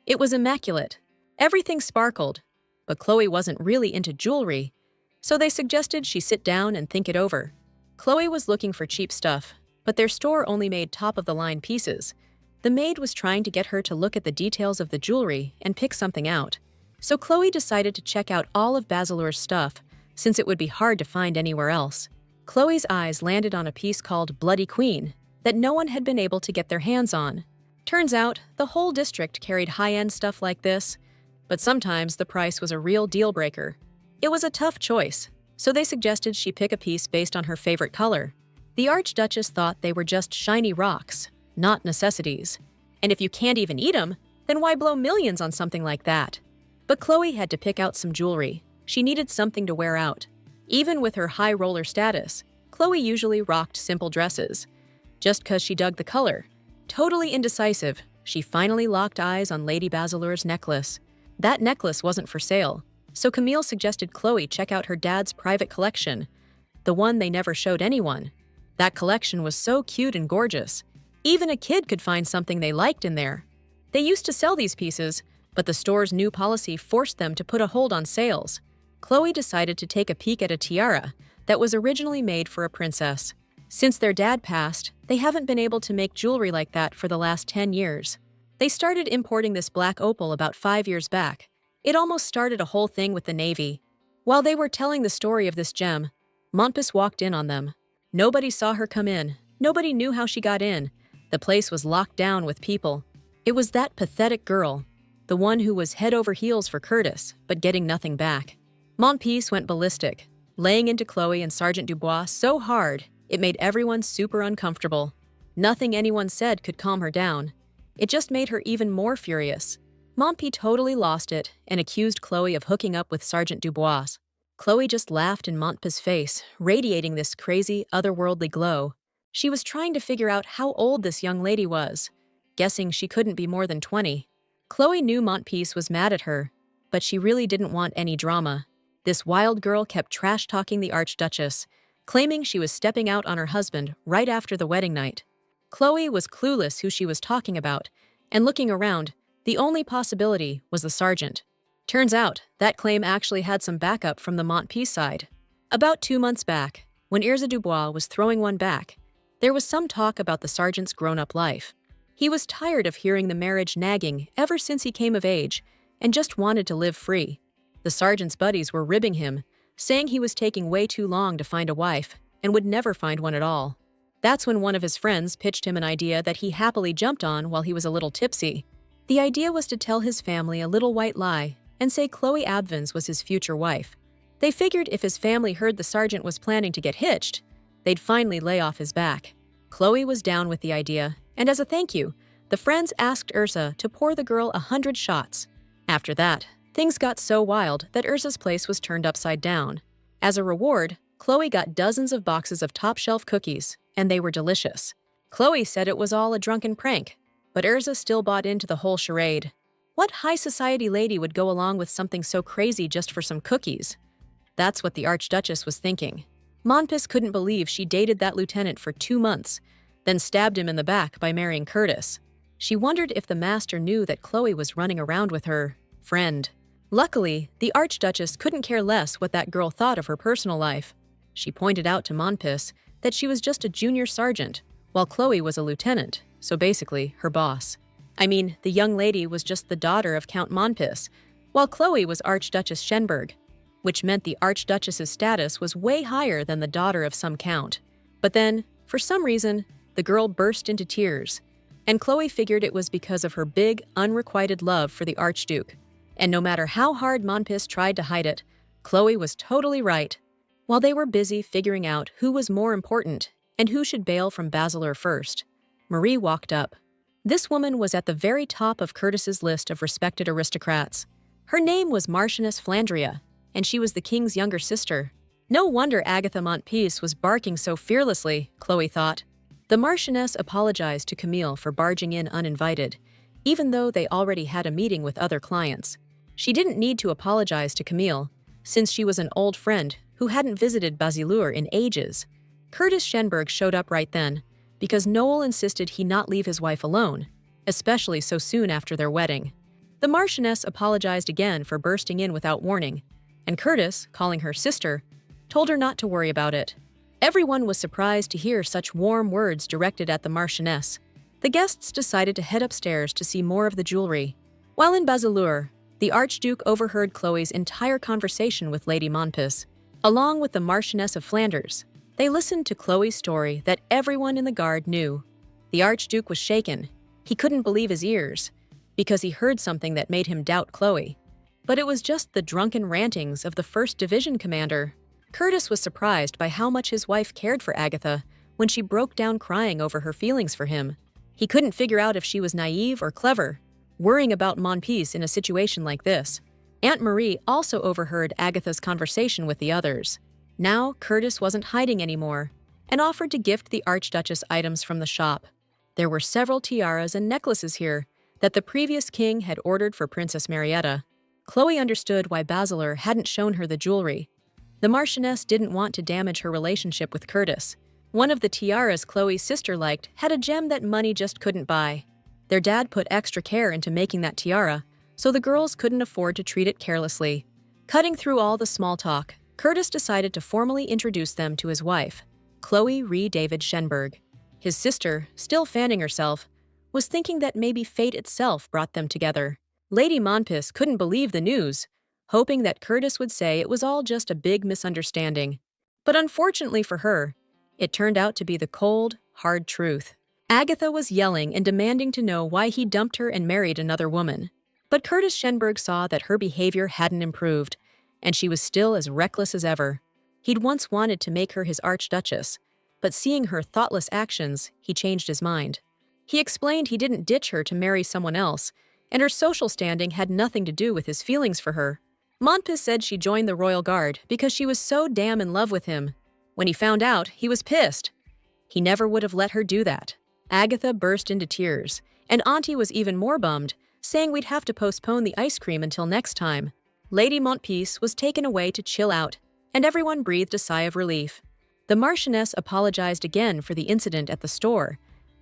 It was immaculate. Everything sparkled, but Chloe wasn't really into jewelry, so they suggested she sit down and think it over. Chloe was looking for cheap stuff, but their store only made top-of-the-line pieces. The maid was trying to get her to look at the details of the jewelry and pick something out. So Chloe decided to check out all of Basilur's stuff, since it would be hard to find anywhere else. Chloe's eyes landed on a piece called Bloody Queen that no one had been able to get their hands on. Turns out, the whole district carried high-end stuff like this, but sometimes the price was a real deal-breaker. It was a tough choice, so they suggested she pick a piece based on her favorite color. The Archduchess thought they were just shiny rocks, not necessities. And if you can't even eat them, then why blow millions on something like that? But Chloe had to pick out some jewelry. She needed something to wear out. Even with her high roller status, Chloe usually rocked simple dresses, just 'cause she dug the color. Totally indecisive, she finally locked eyes on Lady Basilur's necklace. That necklace wasn't for sale, so Camille suggested Chloe check out her dad's private collection, the one they never showed anyone. That collection was so cute and gorgeous. Even a kid could find something they liked in there. They used to sell these pieces, but the store's new policy forced them to put a hold on sales. Chloe decided to take a peek at a tiara that was originally made for a princess. Since their dad passed, they haven't been able to make jewelry like that for the last 10 years. They started importing this black opal about 5 years back. It almost started a whole thing with the Navy. While they were telling the story of this gem, Montpus walked in on them. Nobody saw her come in. Nobody knew how she got in. The place was locked down with people. It was that pathetic girl, the one who was head over heels for Curtis, but getting nothing back. Montpus went ballistic, laying into Chloe and Sergeant Dubois so hard it made everyone super uncomfortable. Nothing anyone said could calm her down. It just made her even more furious. Montpus totally lost it and accused Chloe of hooking up with Sergeant Dubois. Chloe just laughed in Montpus's face, radiating this crazy, otherworldly glow. She was trying to figure out how old this young lady was, guessing she couldn't be more than 20. Chloe knew Montpus was mad at her, but she really didn't want any drama. This wild girl kept trash-talking the Archduchess, claiming she was stepping out on her husband right after the wedding night. Chloe was clueless who she was talking about, and looking around, the only possibility was the sergeant. Turns out, that claim actually had some backup from the Montpus side. About 2 months back, when Irza Dubois was throwing one back, There was some talk about the sergeant's grown-up life. He was tired of hearing the marriage nagging ever since he came of age and just wanted to live free. The sergeant's buddies were ribbing him, saying he was taking way too long to find a wife and would never find one at all. That's when one of his friends pitched him an idea that he happily jumped on while he was a little tipsy. The idea was to tell his family a little white lie and say Chloe Abvins was his future wife. They figured if his family heard the sergeant was planning to get hitched, they'd finally lay off his back. Chloe was down with the idea, and as a thank you, the friends asked Ursa to pour the girl 100 shots. After that, things got so wild that Ursa's place was turned upside down. As a reward, Chloe got dozens of boxes of top-shelf cookies, and they were delicious. Chloe said it was all a drunken prank, but Ursa still bought into the whole charade. What high society lady would go along with something so crazy just for some cookies? That's what the Archduchess was thinking. Monpis couldn't believe she dated that lieutenant for 2 months, then stabbed him in the back by marrying Curtis. She wondered if the master knew that Chloe was running around with her friend. Luckily, the Archduchess couldn't care less what that girl thought of her personal life. She pointed out to Monpis that she was just a junior sergeant, while Chloe was a lieutenant, so basically her boss. I mean, the young lady was just the daughter of Count Monpis, while Chloe was Archduchess Schenberg, which meant the Archduchess's status was way higher than the daughter of some count. But then, for some reason, the girl burst into tears, and Chloe figured it was because of her big, unrequited love for the Archduke. And no matter how hard Monpis tried to hide it, Chloe was totally right. While they were busy figuring out who was more important and who should bail from Basileir first, Marie walked up. This woman was at the very top of Curtis's list of respected aristocrats. Her name was Marchioness Flandria, and she was the king's younger sister. No wonder Agatha Montpeace was barking so fearlessly, Chloe thought. The Marchioness apologized to Camille for barging in uninvited, even though they already had a meeting with other clients. She didn't need to apologize to Camille, since she was an old friend who hadn't visited Basileir in ages. Curtis Schenberg showed up right then, because Noel insisted he not leave his wife alone, especially so soon after their wedding. The Marchioness apologized again for bursting in without warning, and Curtis, calling her sister, told her not to worry about it. Everyone was surprised to hear such warm words directed at the Marchioness. The guests decided to head upstairs to see more of the jewelry. While in Basileir, the Archduke overheard Chloe's entire conversation with Lady Monpis, along with the Marchioness of Flanders. They listened to Chloe's story that everyone in the guard knew. The Archduke was shaken. He couldn't believe his ears, because he heard something that made him doubt Chloe. But it was just the drunken rantings of the 1st Division commander. Curtis was surprised by how much his wife cared for Agatha when she broke down crying over her feelings for him. He couldn't figure out if she was naive or clever, worrying about Monpis in a situation like this. Aunt Marie also overheard Agatha's conversation with the others. Now Curtis wasn't hiding anymore, and offered to gift the Archduchess items from the shop. There were several tiaras and necklaces here that the previous king had ordered for Princess Marietta. Chloe understood why Basileir hadn't shown her the jewelry. The Marchioness didn't want to damage her relationship with Curtis. One of the tiaras Chloe's sister liked had a gem that money just couldn't buy. Their dad put extra care into making that tiara, so the girls couldn't afford to treat it carelessly. Cutting through all the small talk, Curtis decided to formally introduce them to his wife, Chloe Ree David Schenberg. His sister, still fanning herself, was thinking that maybe fate itself brought them together. Lady Monpis couldn't believe the news, hoping that Curtis would say it was all just a big misunderstanding. But unfortunately for her, it turned out to be the cold, hard truth. Agatha was yelling and demanding to know why he dumped her and married another woman. But Curtis Schenberg saw that her behavior hadn't improved, and she was still as reckless as ever. He'd once wanted to make her his Archduchess, but seeing her thoughtless actions, he changed his mind. He explained he didn't ditch her to marry someone else, and her social standing had nothing to do with his feelings for her. Monpis said she joined the Royal Guard because she was so damn in love with him. When he found out, he was pissed. He never would have let her do that. Agatha burst into tears, and Auntie was even more bummed, saying we'd have to postpone the ice cream until next time. Lady Montpeace was taken away to chill out, and everyone breathed a sigh of relief. The Marchioness apologized again for the incident at the store,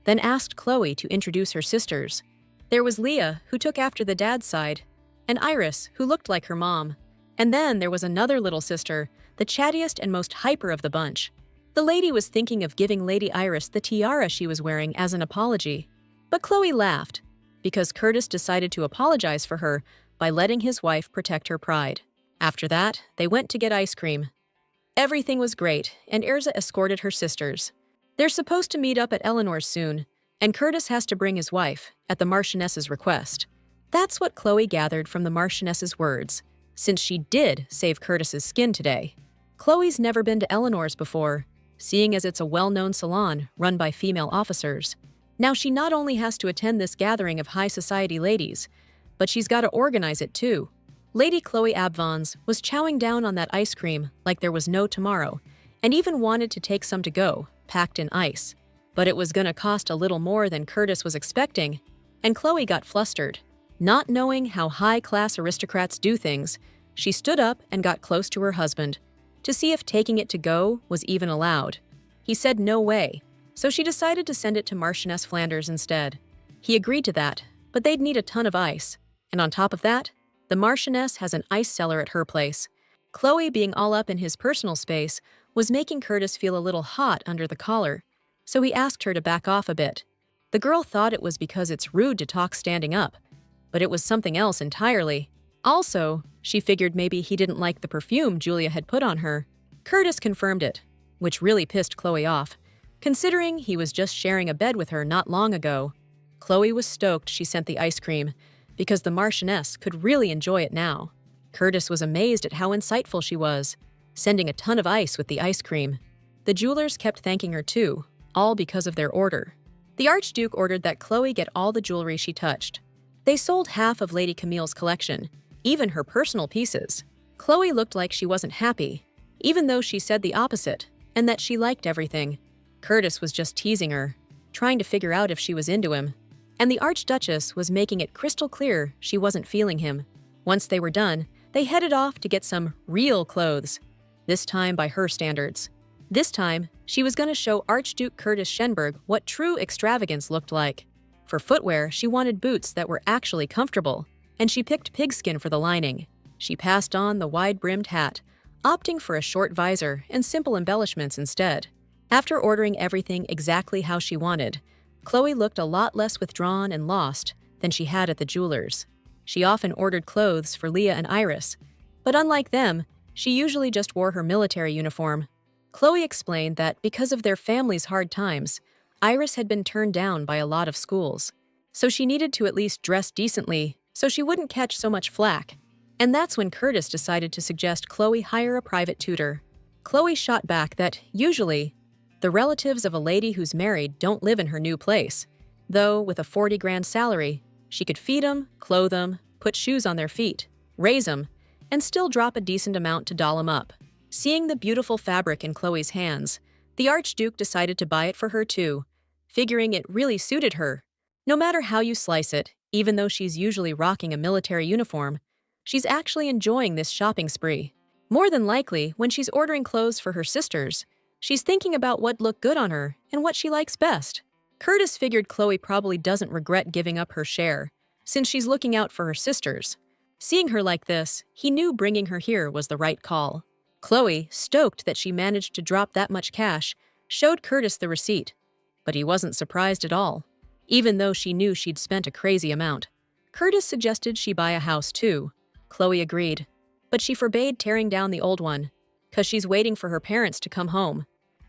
then asked Chloe to introduce her sisters. There was Leah, who took after the dad's side, and Iris, who looked like her mom. And then there was another little sister, the chattiest and most hyper of the bunch. The lady was thinking of giving Lady Iris the tiara she was wearing as an apology. But Chloe laughed, because Curtis decided to apologize for her by letting his wife protect her pride. After that, they went to get ice cream. Everything was great, and Erza escorted her sisters. They're supposed to meet up at Eleanor's soon, and Curtis has to bring his wife, at the Marchioness's request. That's what Chloe gathered from the Marchioness's words, since she did save Curtis's skin today. Chloe's never been to Eleanor's before, seeing as it's a well-known salon run by female officers. Now she not only has to attend this gathering of high society ladies, but she's got to organize it too. Lady Chloe Abvans was chowing down on that ice cream like there was no tomorrow, and even wanted to take some to go, packed in ice. But it was gonna cost a little more than Curtis was expecting, and Chloe got flustered. Not knowing how high-class aristocrats do things, she stood up and got close to her husband to see if taking it to go was even allowed. He said no way, so she decided to send it to Marchioness Flanders instead. He agreed to that, but they'd need a ton of ice, and on top of that, the Marchioness has an ice cellar at her place. Chloe, being all up in his personal space, was making Curtis feel a little hot under the collar, so he asked her to back off a bit. The girl thought it was because it's rude to talk standing up, but it was something else entirely. Also, she figured maybe he didn't like the perfume Julia had put on her. Curtis confirmed it, which really pissed Chloe off, considering he was just sharing a bed with her not long ago. Chloe was stoked she sent the ice cream, because the Marchioness could really enjoy it now. Curtis was amazed at how insightful she was, sending a ton of ice with the ice cream. The jewelers kept thanking her too, all because of their order. The Archduke ordered that Chloe get all the jewelry she touched. They sold half of Lady Camille's collection, even her personal pieces. Chloe looked like she wasn't happy, even though she said the opposite, and that she liked everything. Curtis was just teasing her, trying to figure out if she was into him, and the Archduchess was making it crystal clear she wasn't feeling him. Once they were done, they headed off to get some real clothes, this time by her standards. This time, she was going to show Archduke Curtis Schenberg what true extravagance looked like. For footwear, she wanted boots that were actually comfortable, and she picked pigskin for the lining. She passed on the wide-brimmed hat, opting for a short visor and simple embellishments instead. After ordering everything exactly how she wanted, Chloe looked a lot less withdrawn and lost than she had at the jeweler's. She often ordered clothes for Leah and Iris, but unlike them, she usually just wore her military uniform. Chloe explained that because of their family's hard times, Iris had been turned down by a lot of schools, so she needed to at least dress decently so she wouldn't catch so much flack. And that's when Curtis decided to suggest Chloe hire a private tutor. Chloe shot back that, usually, the relatives of a lady who's married don't live in her new place, though with a 40 grand salary, she could feed them, clothe them, put shoes on their feet, raise them, and still drop a decent amount to doll them up. Seeing the beautiful fabric in Chloe's hands, the Archduke decided to buy it for her too, figuring it really suited her. No matter how you slice it, even though she's usually rocking a military uniform, she's actually enjoying this shopping spree. More than likely, when she's ordering clothes for her sisters, she's thinking about what look good on her and what she likes best. Curtis figured Chloe probably doesn't regret giving up her share, since she's looking out for her sisters. Seeing her like this, he knew bringing her here was the right call. Chloe, stoked that she managed to drop that much cash, showed Curtis the receipt, but he wasn't surprised at all, even though she knew she'd spent a crazy amount. Curtis suggested she buy a house too. Chloe agreed, but she forbade tearing down the old one, 'cause she's waiting for her parents to come home.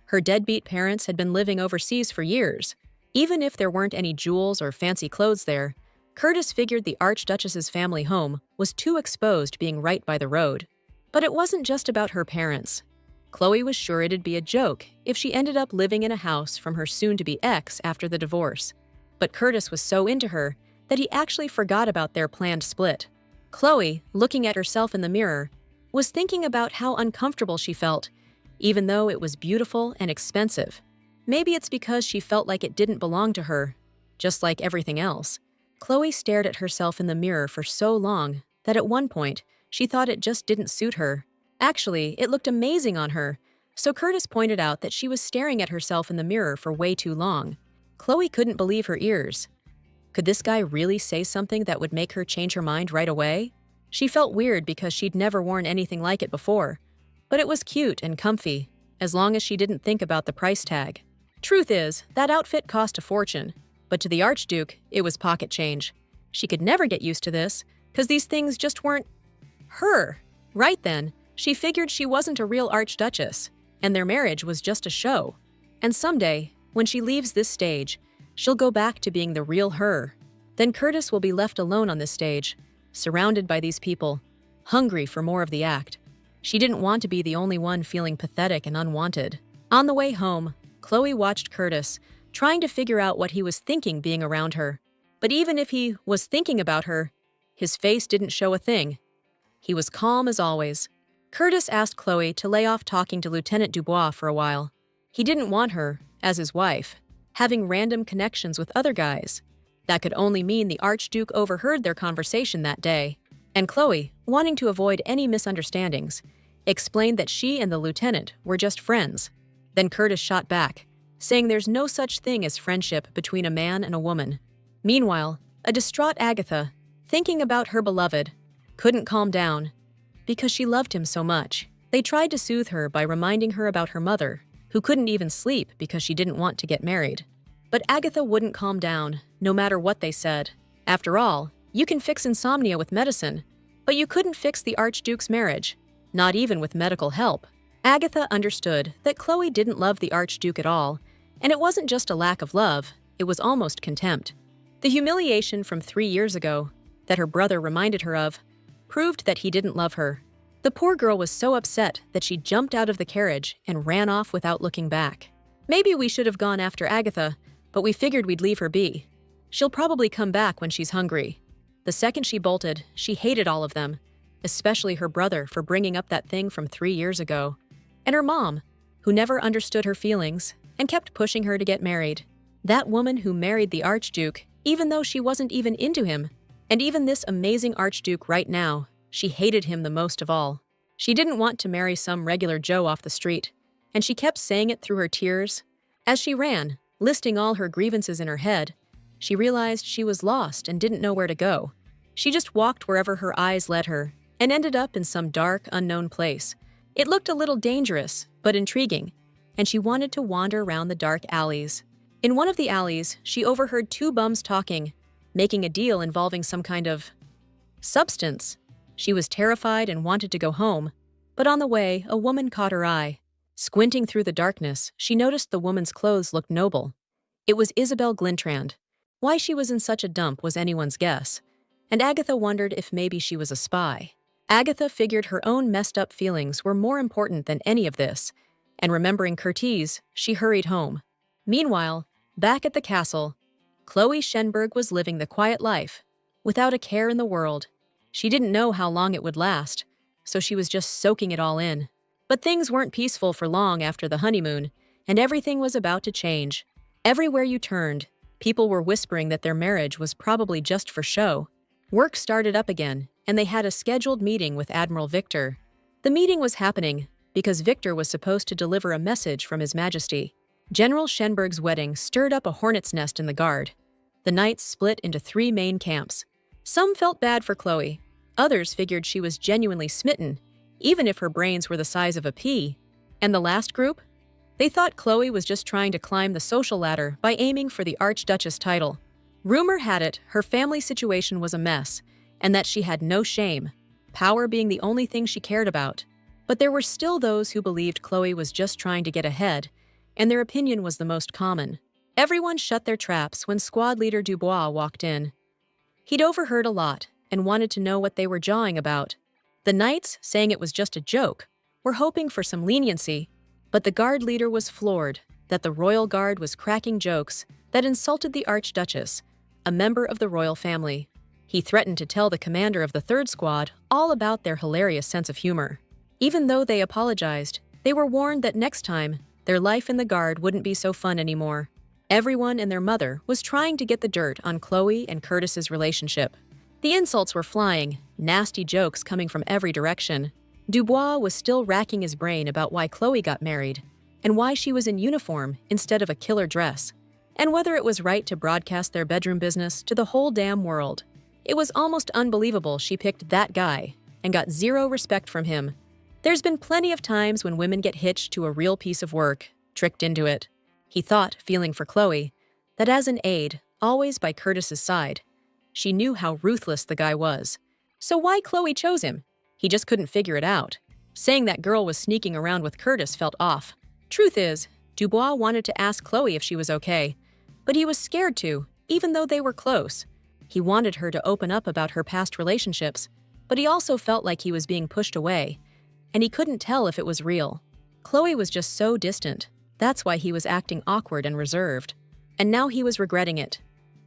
Her deadbeat parents had been living overseas for years. Even if there weren't any jewels or fancy clothes there, Curtis figured the Archduchess's family home was too exposed being right by the road. But it wasn't just about her parents. Chloe was sure it'd be a joke if she ended up living in a house from her soon-to-be ex after the divorce. But Curtis was so into her that he actually forgot about their planned split. Chloe, looking at herself in the mirror, was thinking about how uncomfortable she felt, even though it was beautiful and expensive. Maybe it's because she felt like it didn't belong to her, just like everything else. Chloe stared at herself in the mirror for so long that at one point, she thought it just didn't suit her. Actually, it looked amazing on her, so Curtis pointed out that she was staring at herself in the mirror for way too long. Chloe couldn't believe her ears. Could this guy really say something that would make her change her mind right away? She felt weird because she'd never worn anything like it before, but it was cute and comfy, as long as she didn't think about the price tag. Truth is, that outfit cost a fortune, but to the Archduke, it was pocket change. She could never get used to this, because these things just weren't her. Right then, she figured she wasn't a real Archduchess, and their marriage was just a show. And someday, when she leaves this stage, she'll go back to being the real her. Then Curtis will be left alone on this stage, surrounded by these people, hungry for more of the act. She didn't want to be the only one feeling pathetic and unwanted. On the way home, Chloe watched Curtis, trying to figure out what he was thinking being around her. But even if he was thinking about her, his face didn't show a thing. He was calm as always. Curtis asked Chloe to lay off talking to Lieutenant Dubois for a while. He didn't want her, as his wife, having random connections with other guys. That could only mean the Archduke overheard their conversation that day. And Chloe, wanting to avoid any misunderstandings, explained that she and the lieutenant were just friends. Then Curtis shot back, saying there's no such thing as friendship between a man and a woman. Meanwhile, a distraught Agatha, thinking about her beloved, couldn't calm down because she loved him so much. They tried to soothe her by reminding her about her mother, who couldn't even sleep because she didn't want to get married. But Agatha wouldn't calm down, no matter what they said. After all, you can fix insomnia with medicine, but you couldn't fix the Archduke's marriage, not even with medical help. Agatha understood that Chloe didn't love the Archduke at all, and it wasn't just a lack of love, it was almost contempt. The humiliation from 3 years ago, that her brother reminded her of, proved that he didn't love her. The poor girl was so upset that she jumped out of the carriage and ran off without looking back. Maybe we should have gone after Agatha, but we figured we'd leave her be. She'll probably come back when she's hungry. The second she bolted, she hated all of them, especially her brother for bringing up that thing from 3 years ago, and her mom, who never understood her feelings and kept pushing her to get married. That woman who married the Archduke, even though she wasn't even into him, and even this amazing Archduke right now, she hated him the most of all. She didn't want to marry some regular Joe off the street, and she kept saying it through her tears. As she ran, listing all her grievances in her head, she realized she was lost and didn't know where to go. She just walked wherever her eyes led her and ended up in some dark, unknown place. It looked a little dangerous, but intriguing, and she wanted to wander around the dark alleys. In one of the alleys, she overheard 2 bums talking, making a deal involving some kind of substance. She was terrified and wanted to go home, but on the way, a woman caught her eye. Squinting through the darkness, she noticed the woman's clothes looked noble. It was Isabel Glintrand. Why she was in such a dump was anyone's guess, and Agatha wondered if maybe she was a spy. Agatha figured her own messed-up feelings were more important than any of this, and remembering Curtiz, she hurried home. Meanwhile, back at the castle, Chloe Shenberg was living the quiet life, without a care in the world. She didn't know how long it would last, so she was just soaking it all in. But things weren't peaceful for long after the honeymoon, and everything was about to change. Everywhere you turned, people were whispering that their marriage was probably just for show. Work started up again, and they had a scheduled meeting with Admiral Victor. The meeting was happening because Victor was supposed to deliver a message from His Majesty. General Shenberg's wedding stirred up a hornet's nest in the Guard. The knights split into 3 main camps. Some felt bad for Chloe. Others figured she was genuinely smitten, even if her brains were the size of a pea. And the last group? They thought Chloe was just trying to climb the social ladder by aiming for the Archduchess title. Rumor had it her family situation was a mess, and that she had no shame, power being the only thing she cared about. But there were still those who believed Chloe was just trying to get ahead, and their opinion was the most common. Everyone shut their traps when squad leader Dubois walked in. He'd overheard a lot and wanted to know what they were jawing about. The knights, saying it was just a joke, were hoping for some leniency, but the Guard leader was floored that the Royal Guard was cracking jokes that insulted the Archduchess, a member of the royal family. He threatened to tell the commander of the 3rd Squad all about their hilarious sense of humor. Even though they apologized, they were warned that next time, their life in the Guard wouldn't be so fun anymore. Everyone and their mother was trying to get the dirt on Chloe and Curtis's relationship. The insults were flying, nasty jokes coming from every direction. Dubois was still racking his brain about why Chloe got married, and why she was in uniform instead of a killer dress, and whether it was right to broadcast their bedroom business to the whole damn world. It was almost unbelievable she picked that guy and got 0 respect from him. There's been plenty of times when women get hitched to a real piece of work, tricked into it. He thought, feeling for Chloe, that as an aide, always by Curtis's side, she knew how ruthless the guy was. So why Chloe chose him? He just couldn't figure it out. Saying that girl was sneaking around with Curtis felt off. Truth is, Dubois wanted to ask Chloe if she was okay, but he was scared to, even though they were close. He wanted her to open up about her past relationships, but he also felt like he was being pushed away, and he couldn't tell if it was real. Chloe was just so distant. That's why he was acting awkward and reserved. And now he was regretting it,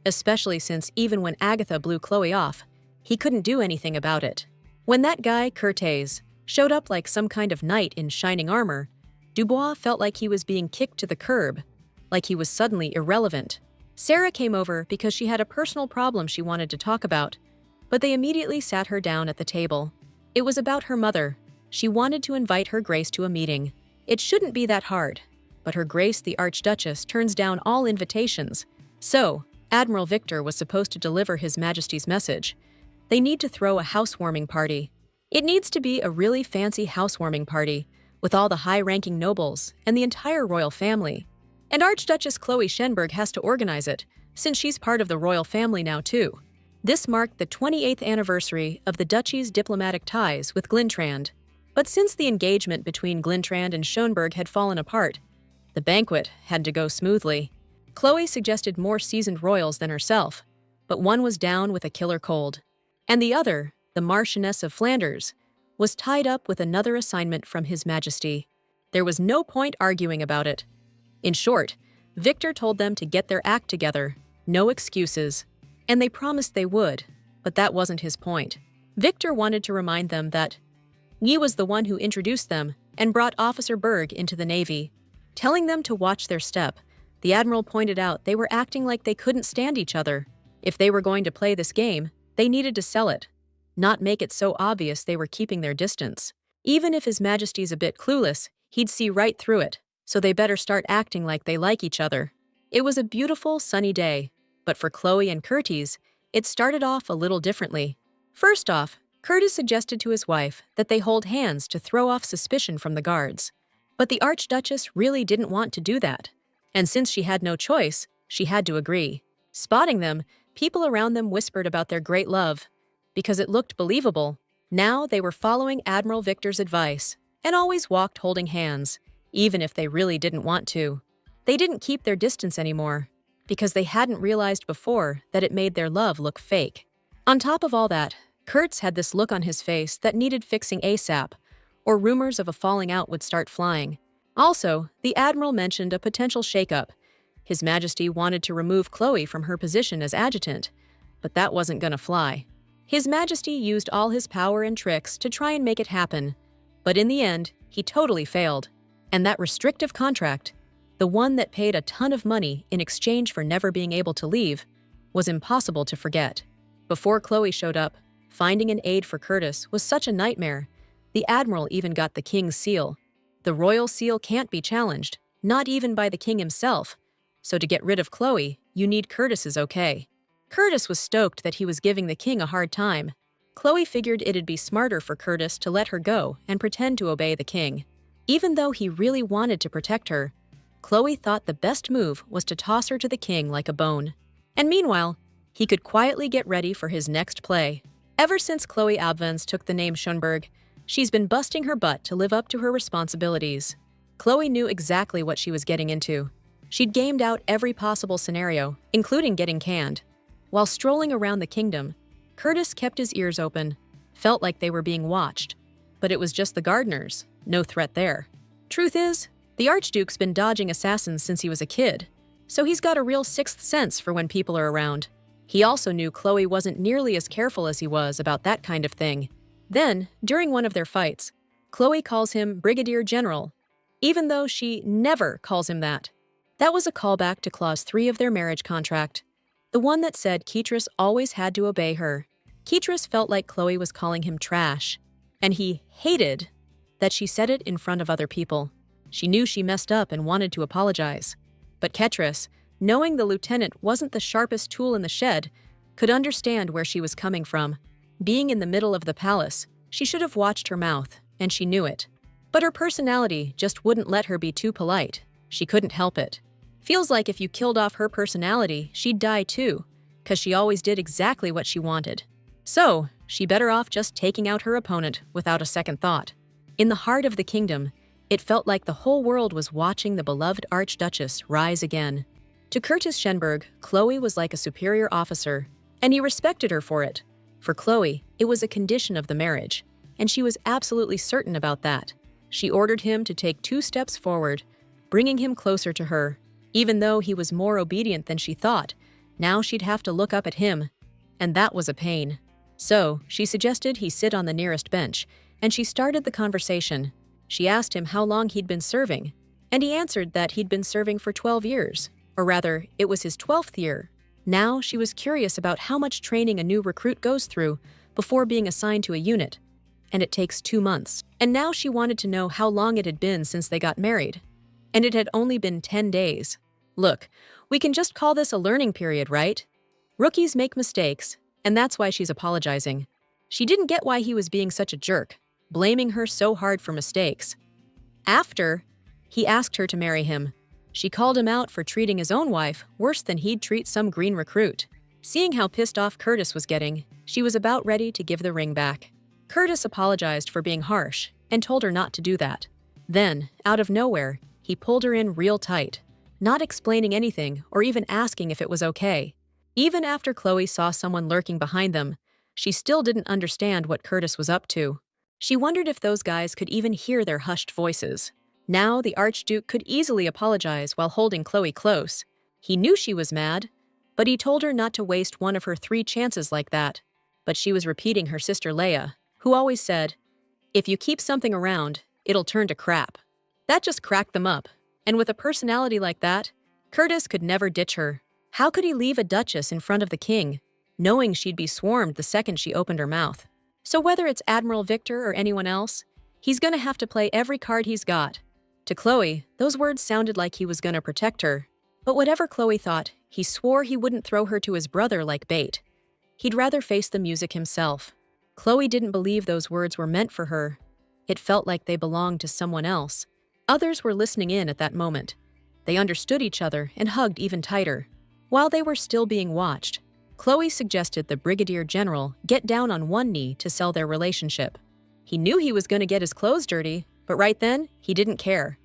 especially since even when Agatha blew Chloe off, he couldn't do anything about it. When that guy, Curtis, showed up like some kind of knight in shining armor, Dubois felt like he was being kicked to the curb, like he was suddenly irrelevant. Sarah came over because she had a personal problem she wanted to talk about, but they immediately sat her down at the table. It was about her mother. She wanted to invite Her Grace to a meeting. It shouldn't be that hard, but Her Grace the Archduchess turns down all invitations. So, Admiral Victor was supposed to deliver His Majesty's message. They need to throw a housewarming party. It needs to be a really fancy housewarming party, with all the high-ranking nobles and the entire royal family. And Archduchess Chloe Shenberg has to organize it, since she's part of the royal family now too. This marked the 28th anniversary of the duchy's diplomatic ties with Glintrand. But since the engagement between Glintrand and Schönberg had fallen apart, the banquet had to go smoothly. Chloe suggested more seasoned royals than herself, but one was down with a killer cold. And the other, the Marchioness of Flanders, was tied up with another assignment from His Majesty. There was no point arguing about it. In short, Victor told them to get their act together, no excuses. And they promised they would, but that wasn't his point. Victor wanted to remind them that he was the one who introduced them and brought Officer Berg into the Navy. Telling them to watch their step, the Admiral pointed out they were acting like they couldn't stand each other. If they were going to play this game, they needed to sell it, not make it so obvious they were keeping their distance. Even if His Majesty's a bit clueless, he'd see right through it, so they better start acting like they like each other. It was a beautiful, sunny day, but for Chloe and Curtis, it started off a little differently. First off, Curtis suggested to his wife that they hold hands to throw off suspicion from the guards. But the Archduchess really didn't want to do that, and since she had no choice, she had to agree. Spotting them, people around them whispered about their great love. Because it looked believable, now they were following Admiral Victor's advice and always walked holding hands, even if they really didn't want to. They didn't keep their distance anymore, because they hadn't realized before that it made their love look fake. On top of all that, Kurtz had this look on his face that needed fixing ASAP, or rumors of a falling out would start flying. Also, the Admiral mentioned a potential shakeup. His Majesty wanted to remove Chloe from her position as adjutant, but that wasn't gonna fly. His Majesty used all his power and tricks to try and make it happen, but in the end, he totally failed. And that restrictive contract, the one that paid a ton of money in exchange for never being able to leave, was impossible to forget. Before Chloe showed up, finding an aide for Curtis was such a nightmare. The Admiral even got the King's seal. The royal seal can't be challenged, not even by the King himself. So to get rid of Chloe, you need Curtis's okay. Curtis was stoked that he was giving the King a hard time. Chloe figured it'd be smarter for Curtis to let her go and pretend to obey the King. Even though he really wanted to protect her, Chloe thought the best move was to toss her to the King like a bone. And meanwhile, he could quietly get ready for his next play. Ever since Chloe Abvans took the name Schönberg, she's been busting her butt to live up to her responsibilities. Chloe knew exactly what she was getting into. She'd gamed out every possible scenario, including getting canned. While strolling around the kingdom, Curtis kept his ears open, felt like they were being watched. But it was just the gardeners, no threat there. Truth is, the Archduke's been dodging assassins since he was a kid, so he's got a real sixth sense for when people are around. He also knew Chloe wasn't nearly as careful as he was about that kind of thing. Then, during one of their fights, Chloe calls him Brigadier General, even though she never calls him that. That was a callback to Clause 3 of their marriage contract, the one that said Kitris always had to obey her. Kitris felt like Chloe was calling him trash, and he hated that she said it in front of other people. She knew she messed up and wanted to apologize. But Ketris, knowing the lieutenant wasn't the sharpest tool in the shed, could understand where she was coming from. Being in the middle of the palace, she should have watched her mouth, and she knew it. But her personality just wouldn't let her be too polite. She couldn't help it. Feels like if you killed off her personality, she'd die too, 'cause she always did exactly what she wanted. So, she better off just taking out her opponent without a second thought. In the heart of the kingdom, it felt like the whole world was watching the beloved Archduchess rise again. To Curtis Schönberg, Chloe was like a superior officer, and he respected her for it. For Chloe, it was a condition of the marriage, and she was absolutely certain about that. She ordered him to take 2 steps forward, bringing him closer to her. Even though he was more obedient than she thought, now she'd have to look up at him, and that was a pain. So, she suggested he sit on the nearest bench, and she started the conversation. She asked him how long he'd been serving, and he answered that he'd been serving for 12 years, or rather, it was his 12th year. Now, she was curious about how much training a new recruit goes through before being assigned to a unit, and it takes 2 months. And now she wanted to know how long it had been since they got married, and it had only been 10 days. Look, we can just call this a learning period, right? Rookies make mistakes, and that's why she's apologizing. She didn't get why he was being such a jerk, blaming her so hard for mistakes. After, he asked her to marry him. She called him out for treating his own wife worse than he'd treat some green recruit. Seeing how pissed off Curtis was getting, she was about ready to give the ring back. Curtis apologized for being harsh and told her not to do that. Then, out of nowhere, he pulled her in real tight, not explaining anything or even asking if it was okay. Even after Chloe saw someone lurking behind them, she still didn't understand what Curtis was up to. She wondered if those guys could even hear their hushed voices. Now the Archduke could easily apologize while holding Chloe close. He knew she was mad, but he told her not to waste one of her 3 chances like that. But she was repeating her sister Leia, who always said, "If you keep something around, it'll turn to crap." That just cracked them up, and with a personality like that, Curtis could never ditch her. How could he leave a duchess in front of the king, knowing she'd be swarmed the second she opened her mouth? So whether it's Admiral Victor or anyone else, he's gonna have to play every card he's got. To Chloe, those words sounded like he was gonna protect her. But whatever Chloe thought, he swore he wouldn't throw her to his brother like bait. He'd rather face the music himself. Chloe didn't believe those words were meant for her. It felt like they belonged to someone else. Others were listening in at that moment. They understood each other and hugged even tighter. While they were still being watched, Chloe suggested the Brigadier General get down on one knee to sell their relationship. He knew he was going to get his clothes dirty, but right then, he didn't care.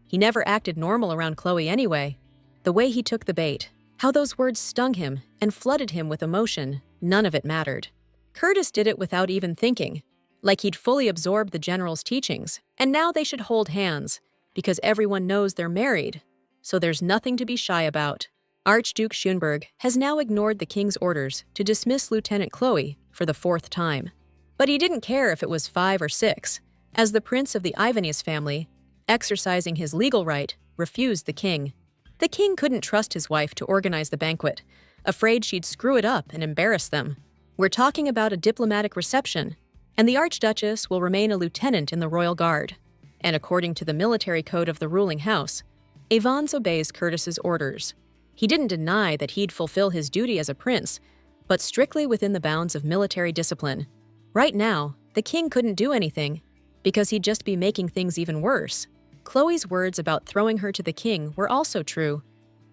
He never acted normal around Chloe anyway. The way he took the bait, how those words stung him and flooded him with emotion, none of it mattered. Curtis did it without even thinking, like he'd fully absorbed the general's teachings, and now they should hold hands, because everyone knows they're married, so there's nothing to be shy about. Archduke Schönberg has now ignored the king's orders to dismiss Lieutenant Chloe for the 4th time. But he didn't care if it was 5 or 6, as the prince of the Ivanese family, exercising his legal right, refused the king. The king couldn't trust his wife to organize the banquet, afraid she'd screw it up and embarrass them. We're talking about a diplomatic reception, and the Archduchess will remain a lieutenant in the royal guard. And according to the military code of the ruling house, Evans obeys Curtis's orders. He didn't deny that he'd fulfill his duty as a prince, but strictly within the bounds of military discipline. Right now, the king couldn't do anything, because he'd just be making things even worse. Chloe's words about throwing her to the king were also true,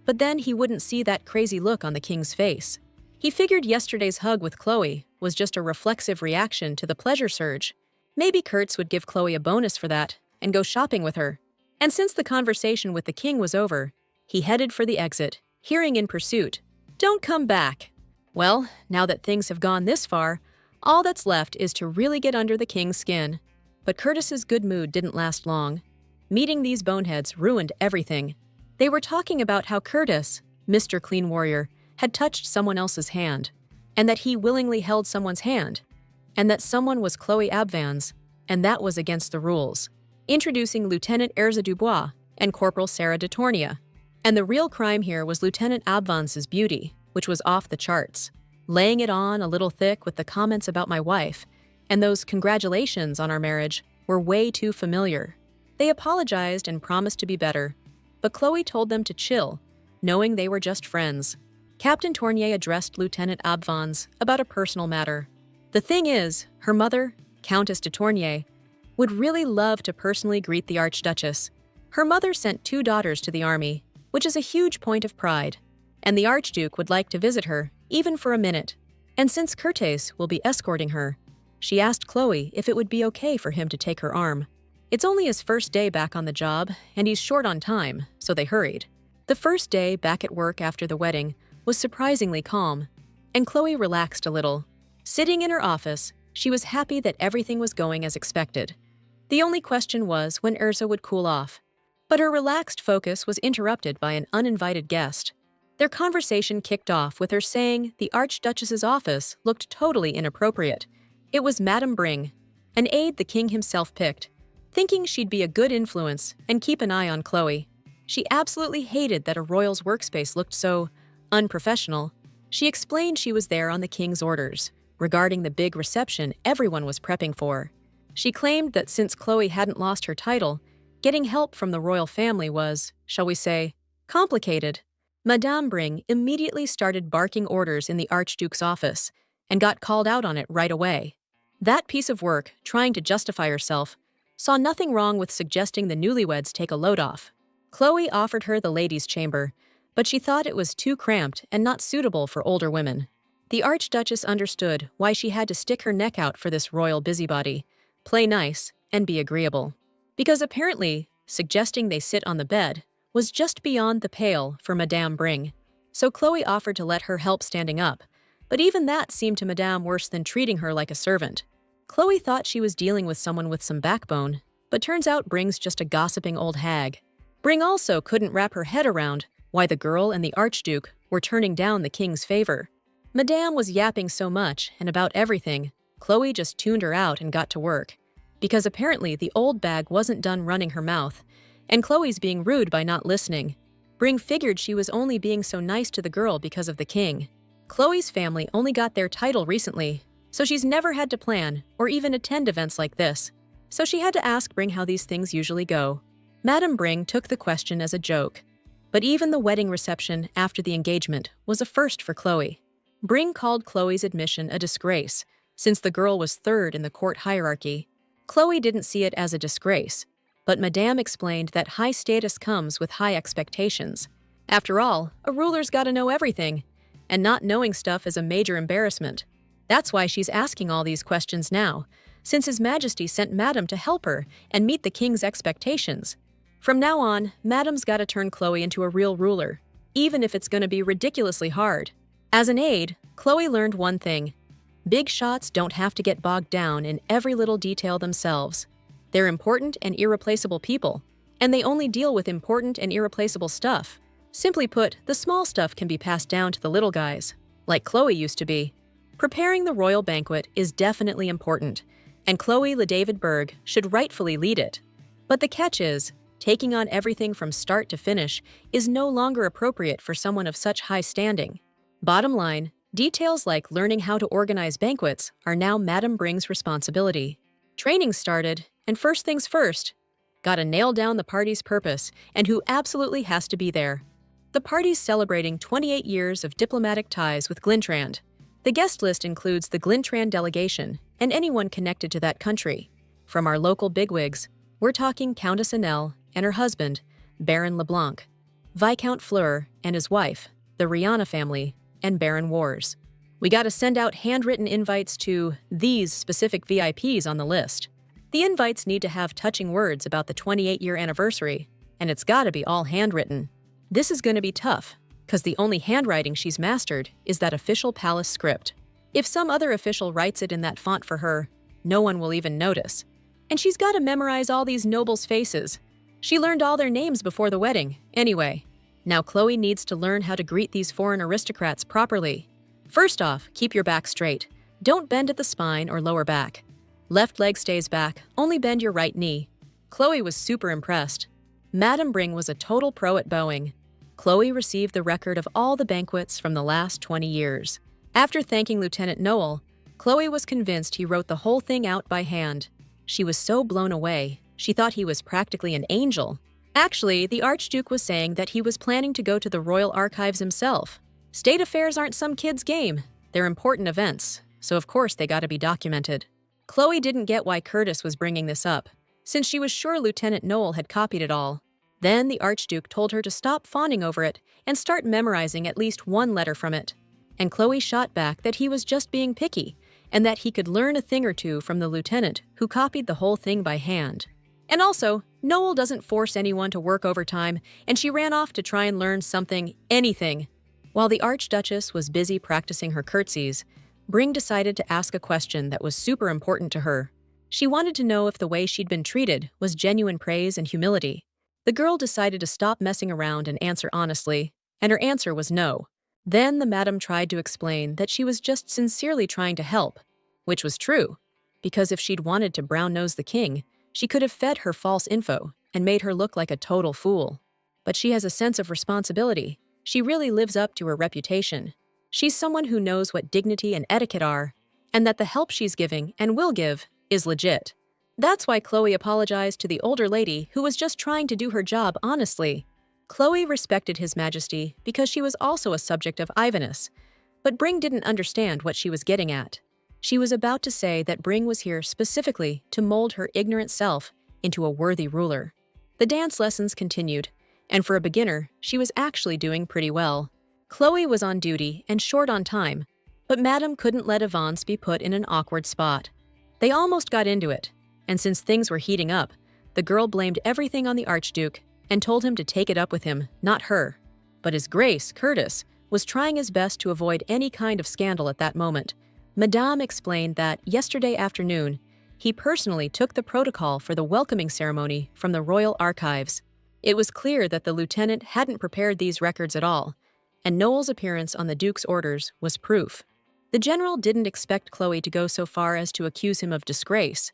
but then he wouldn't see that crazy look on the king's face. He figured yesterday's hug with Chloe was just a reflexive reaction to the pleasure surge. Maybe Kurtz would give Chloe a bonus for that and go shopping with her. And since the conversation with the king was over, he headed for the exit, hearing in pursuit, "Don't come back." Well, now that things have gone this far, all that's left is to really get under the king's skin. But Curtis's good mood didn't last long. Meeting these boneheads ruined everything. They were talking about how Curtis, Mr. Clean Warrior, had touched someone else's hand, and that he willingly held someone's hand, and that someone was Chloe Abvans, and that was against the rules. Introducing Lieutenant Erza Dubois and Corporal Sarah de Tornia. And the real crime here was Lieutenant Abvans's beauty, which was off the charts. Laying it on a little thick with the comments about my wife, and those congratulations on our marriage were way too familiar. They apologized and promised to be better, but Chloe told them to chill, knowing they were just friends. Captain Tournier addressed Lieutenant Abvans about a personal matter. The thing is, her mother, Countess de Tournier, would really love to personally greet the Archduchess. Her mother sent 2 daughters to the army, which is a huge point of pride, and the Archduke would like to visit her, even for a minute. And since Curtis will be escorting her, she asked Chloe if it would be okay for him to take her arm. It's only his first day back on the job, and he's short on time, so they hurried. The first day back at work after the wedding was surprisingly calm, and Chloe relaxed a little. Sitting in her office, she was happy that everything was going as expected. The only question was when Ursa would cool off. But her relaxed focus was interrupted by an uninvited guest. Their conversation kicked off with her saying the Archduchess's office looked totally inappropriate. It was Madame Bring, an aide the king himself picked, thinking she'd be a good influence and keep an eye on Chloe. She absolutely hated that a royal's workspace looked so unprofessional. She explained she was there on the king's orders, regarding the big reception everyone was prepping for. She claimed that since Chloe hadn't lost her title, getting help from the royal family was, shall we say, complicated. Madame Bring immediately started barking orders in the Archduke's office and got called out on it right away. That piece of work, trying to justify herself, saw nothing wrong with suggesting the newlyweds take a load off. Chloe offered her the ladies' chamber, but she thought it was too cramped and not suitable for older women. The Archduchess understood why she had to stick her neck out for this royal busybody, play nice, and be agreeable. Because apparently, suggesting they sit on the bed was just beyond the pale for Madame Bring. So Chloe offered to let her help standing up, but even that seemed to Madame worse than treating her like a servant. Chloe thought she was dealing with someone with some backbone, but turns out Bring's just a gossiping old hag. Bring also couldn't wrap her head around why the girl and the Archduke were turning down the king's favor. Madame was yapping so much and about everything, Chloe just tuned her out and got to work. Because apparently the old bag wasn't done running her mouth, and Chloe's being rude by not listening. Bring figured she was only being so nice to the girl because of the king. Chloe's family only got their title recently, so she's never had to plan or even attend events like this. So she had to ask Bring how these things usually go. Madame Bring took the question as a joke, but even the wedding reception after the engagement was a first for Chloe. Bring called Chloe's admission a disgrace, since the girl was third in the court hierarchy. Chloe didn't see it as a disgrace, but Madame explained that high status comes with high expectations. After all, a ruler's gotta know everything, and not knowing stuff is a major embarrassment. That's why she's asking all these questions now, since His Majesty sent Madame to help her and meet the king's expectations. From now on, Madame's gotta turn Chloe into a real ruler, even if it's gonna be ridiculously hard. As an aide, Chloe learned one thing. Big shots don't have to get bogged down in every little detail themselves. They're important and irreplaceable people, and they only deal with important and irreplaceable stuff. Simply put, the small stuff can be passed down to the little guys, like Chloe used to be. Preparing the royal banquet is definitely important, and Chloe Le David Berg should rightfully lead it. But the catch is, taking on everything from start to finish is no longer appropriate for someone of such high standing. Bottom line, details like learning how to organize banquets are now Madame Bring's responsibility. Training started, and first things first, gotta nail down the party's purpose and who absolutely has to be there. The party's celebrating 28 years of diplomatic ties with Glintrand. The guest list includes the Glintrand delegation and anyone connected to that country. From our local bigwigs, we're talking Countess Annelle and her husband, Baron LeBlanc, Viscount Fleur and his wife, the Rihanna family, and Baron Wars. We gotta send out handwritten invites to these specific VIPs on the list. The invites need to have touching words about the 28-year anniversary, and it's gotta be all handwritten. This is gonna be tough, because the only handwriting she's mastered is that official palace script. If some other official writes it in that font for her, no one will even notice. And she's gotta memorize all these nobles' faces. She learned all their names before the wedding, anyway. Now Chloe needs to learn how to greet these foreign aristocrats properly. First off, keep your back straight. Don't bend at the spine or lower back. Left leg stays back, only bend your right knee. Chloe was super impressed. Madame Bring was a total pro at bowing. Chloe received the record of all the banquets from the last 20 years. After thanking Lieutenant Noel, Chloe was convinced he wrote the whole thing out by hand. She was so blown away, she thought he was practically an angel. Actually, the Archduke was saying that he was planning to go to the royal archives himself. State affairs aren't some kid's game. They're important events, so of course they gotta be documented. Chloe didn't get why Curtis was bringing this up, since she was sure Lieutenant Noel had copied it all. Then the Archduke told her to stop fawning over it and start memorizing at least one letter from it. And Chloe shot back that he was just being picky, and that he could learn a thing or two from the lieutenant who copied the whole thing by hand. And also, Noel doesn't force anyone to work overtime, and she ran off to try and learn something, anything. While the Archduchess was busy practicing her curtsies, Bring decided to ask a question that was super important to her. She wanted to know if the way she'd been treated was genuine praise and humility. The girl decided to stop messing around and answer honestly, and her answer was no. Then the madam tried to explain that she was just sincerely trying to help, which was true, because if she'd wanted to brown-nose the king, she could have fed her false info and made her look like a total fool. But she has a sense of responsibility. She really lives up to her reputation. She's someone who knows what dignity and etiquette are, and that the help she's giving and will give is legit. That's why Chloe apologized to the older lady who was just trying to do her job honestly. Chloe respected His Majesty because she was also a subject of Ivanus, but Bring didn't understand what she was getting at. She was about to say that Bring was here specifically to mold her ignorant self into a worthy ruler. The dance lessons continued, and for a beginner, she was actually doing pretty well. Chloe was on duty and short on time, but Madame couldn't let Avance be put in an awkward spot. They almost got into it, and since things were heating up, the girl blamed everything on the Archduke and told him to take it up with him, not her. But His Grace, Curtis, was trying his best to avoid any kind of scandal at that moment. Madame explained that yesterday afternoon, he personally took the protocol for the welcoming ceremony from the royal archives. It was clear that the lieutenant hadn't prepared these records at all, and Noel's appearance on the Duke's orders was proof. The general didn't expect Chloe to go so far as to accuse him of disgrace,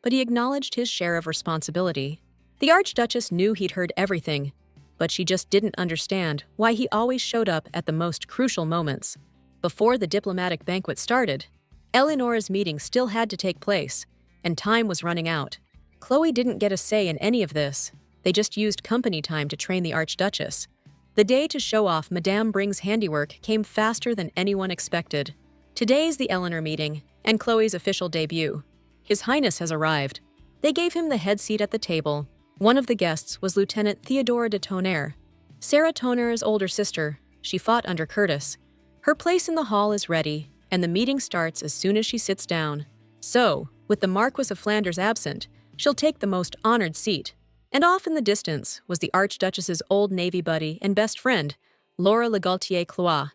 but he acknowledged his share of responsibility. The Archduchess knew he'd heard everything, but she just didn't understand why he always showed up at the most crucial moments. Before the diplomatic banquet started, Eleonora's meeting still had to take place, and time was running out. Chloe didn't get a say in any of this. They just used company time to train the Archduchess. The day to show off Madame Bring's handiwork came faster than anyone expected. Today's the Eleanor meeting, and Chloe's official debut. His Highness has arrived. They gave him the head seat at the table. One of the guests was Lieutenant Theodora de Tonnerre, Sarah Tonnerre's older sister. She fought under Curtis. Her place in the hall is ready, and the meeting starts as soon as she sits down. So, with the Marquis of Flanders absent, she'll take the most honored seat. And off in the distance was the Archduchess's old Navy buddy and best friend, Laura Legaultier-Cloix.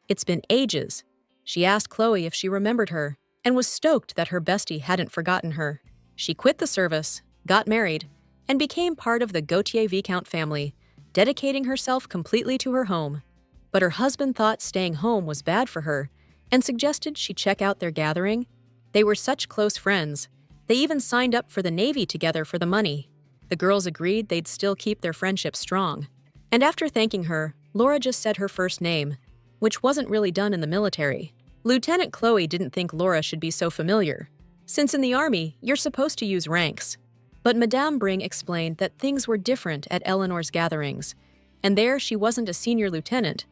It's been ages. She asked Chloe if she remembered her, and was stoked that her bestie hadn't forgotten her. She quit the service, got married, and became part of the Gautier Viscount family, dedicating herself completely to her home. But her husband thought staying home was bad for her, and suggested she check out their gathering. They were such close friends. They even signed up for the Navy together for the money. The girls agreed they'd still keep their friendship strong. And after thanking her, Laura just said her first name, which wasn't really done in the military. Lieutenant Chloe didn't think Laura should be so familiar, since in the army, you're supposed to use ranks. But Madame Bring explained that things were different at Eleanor's gatherings, and there she wasn't a senior lieutenant,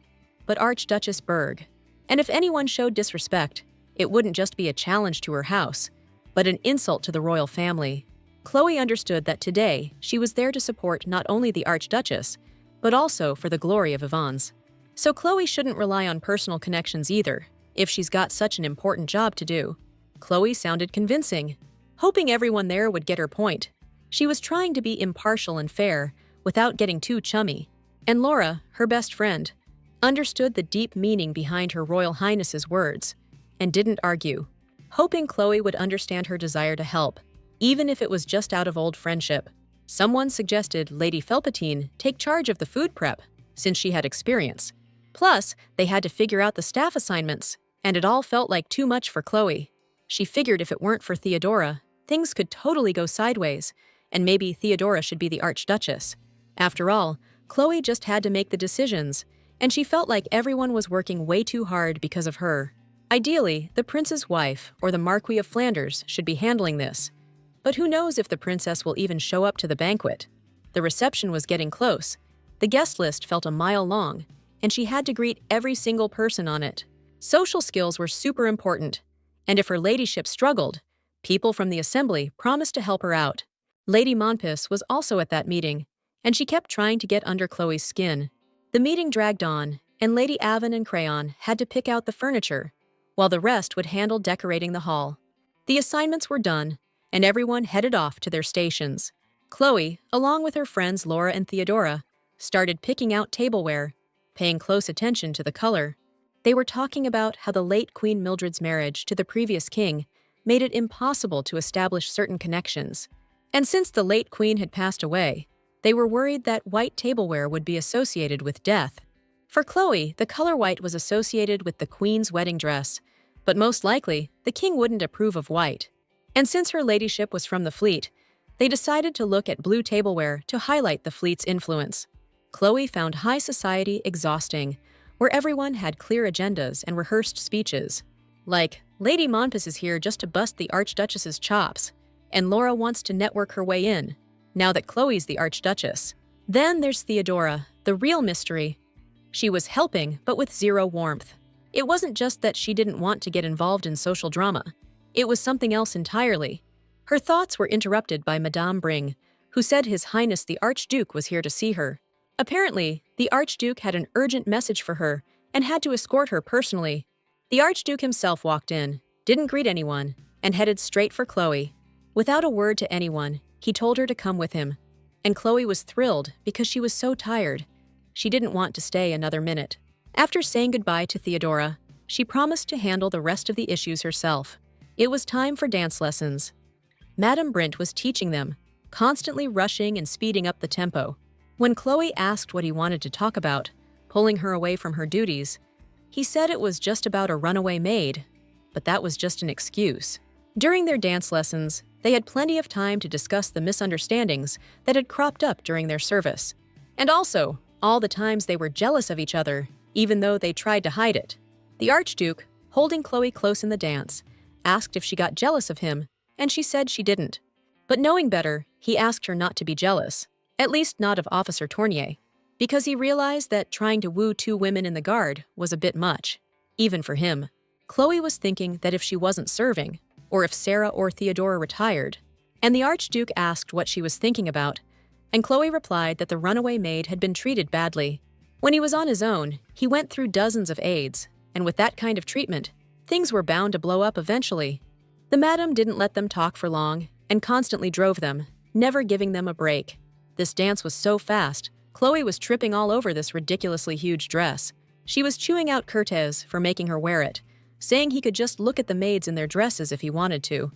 but Archduchess Berg. And if anyone showed disrespect, it wouldn't just be a challenge to her house, but an insult to the royal family. Chloe understood that today she was there to support not only the Archduchess, but also for the glory of Ivans. So Chloe shouldn't rely on personal connections either, if she's got such an important job to do. Chloe sounded convincing, hoping everyone there would get her point. She was trying to be impartial and fair, without getting too chummy. And Laura, her best friend, understood the deep meaning behind her Royal Highness's words, and didn't argue, hoping Chloe would understand her desire to help, even if it was just out of old friendship. Someone suggested Lady Felpatine take charge of the food prep, since she had experience. Plus, they had to figure out the staff assignments, and it all felt like too much for Chloe. She figured if it weren't for Theodora, things could totally go sideways, and maybe Theodora should be the Archduchess. After all, Chloe just had to make the decisions, and she felt like everyone was working way too hard because of her. Ideally, the prince's wife or the Marquis of Flanders should be handling this. But who knows if the princess will even show up to the banquet? The reception was getting close. The guest list felt a mile long, and she had to greet every single person on it. Social skills were super important, and if her ladyship struggled, People from the assembly promised to help her out. Lady Monpis was also at that meeting, and she kept trying to get under Chloe's skin. The meeting dragged on, and Lady Avon and Crayon had to pick out the furniture, while the rest would handle decorating the hall. The assignments were done, and everyone headed off to their stations. Chloe, along with her friends Laura and Theodora, started picking out tableware, paying close attention to the color. They were talking about how the late Queen Mildred's marriage to the previous king made it impossible to establish certain connections. And since the late queen had passed away, they were worried that white tableware would be associated with death. For Chloe, the color white was associated with the queen's wedding dress, but most likely, the king wouldn't approve of white. And since her ladyship was from the fleet, they decided to look at blue tableware to highlight the fleet's influence. Chloe found high society exhausting, where everyone had clear agendas and rehearsed speeches. Like, Lady Monpis is here just to bust the Archduchess's chops, and Laura wants to network her way in, now that Chloe's the Archduchess. Then there's Theodora, the real mystery. She was helping, but with zero warmth. It wasn't just that she didn't want to get involved in social drama. It was something else entirely. Her thoughts were interrupted by Madame Bring, who said His Highness the Archduke was here to see her. Apparently, the Archduke had an urgent message for her and had to escort her personally. The Archduke himself walked in, didn't greet anyone, and headed straight for Chloe. Without a word to anyone, he told her to come with him. And Chloe was thrilled because she was so tired. She didn't want to stay another minute. After saying goodbye to Theodora, she promised to handle the rest of the issues herself. It was time for dance lessons. Madame Brint was teaching them, constantly rushing and speeding up the tempo. When Chloe asked what he wanted to talk about, pulling her away from her duties, he said it was just about a runaway maid, but that was just an excuse. During their dance lessons, they had plenty of time to discuss the misunderstandings that had cropped up during their service, and also all the times they were jealous of each other, even though they tried to hide it. The Archduke, holding Chloe close in the dance, asked if she got jealous of him, and she said she didn't. But knowing better, he asked her not to be jealous, at least not of Officer Tournier, because he realized that trying to woo two women in the guard was a bit much, even for him. Chloe was thinking that if she wasn't serving, or if Sarah or Theodora retired, and the Archduke asked what she was thinking about, and Chloe replied that the runaway maid had been treated badly. When he was on his own, he went through dozens of aides, and with that kind of treatment, things were bound to blow up eventually. The madam didn't let them talk for long and constantly drove them, never giving them a break. This dance was so fast, Chloe was tripping all over this ridiculously huge dress. She was chewing out Curtez for making her wear it, saying he could just look at the maids in their dresses if he wanted to.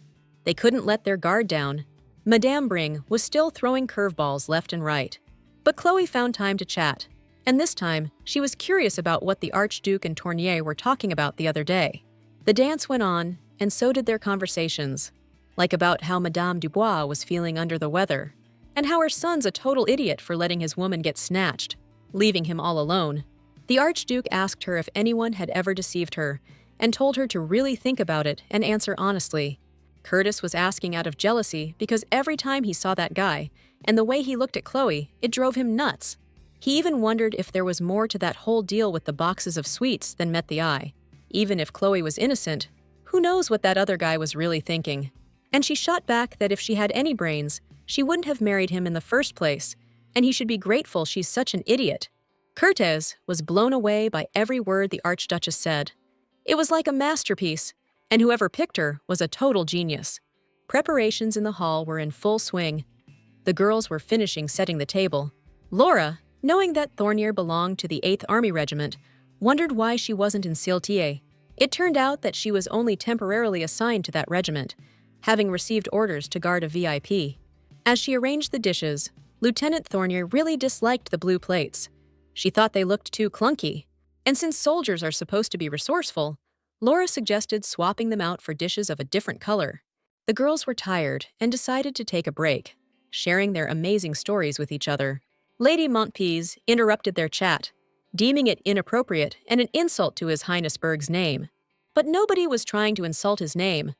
They couldn't let their guard down. Madame Bring was still throwing curveballs left and right. But Chloe found time to chat, and this time, she was curious about what the Archduke and Tournier were talking about the other day. The dance went on, and so did their conversations, like about how Madame Dubois was feeling under the weather, and how her son's a total idiot for letting his woman get snatched, leaving him all alone. The Archduke asked her if anyone had ever deceived her, and told her to really think about it and answer honestly. Curtis was asking out of jealousy because every time he saw that guy, and the way he looked at Chloe, it drove him nuts. He even wondered if there was more to that whole deal with the boxes of sweets than met the eye. Even if Chloe was innocent, who knows what that other guy was really thinking? And she shot back that if she had any brains, she wouldn't have married him in the first place, and he should be grateful she's such an idiot. Curtez was blown away by every word the Archduchess said. It was like a masterpiece, and whoever picked her was a total genius. Preparations in the hall were in full swing. The girls were finishing setting the table. Laura, knowing that Thornier belonged to the 8th Army Regiment, wondered why she wasn't in Siltier. It turned out that she was only temporarily assigned to that regiment, having received orders to guard a VIP. As she arranged the dishes, Lieutenant Thornier really disliked the blue plates. She thought they looked too clunky, and since soldiers are supposed to be resourceful, Laura suggested swapping them out for dishes of a different color. The girls were tired and decided to take a break, sharing their amazing stories with each other. Lady Montpes interrupted their chat, deeming it inappropriate and an insult to His Highness Berg's name. But nobody was trying to insult his name.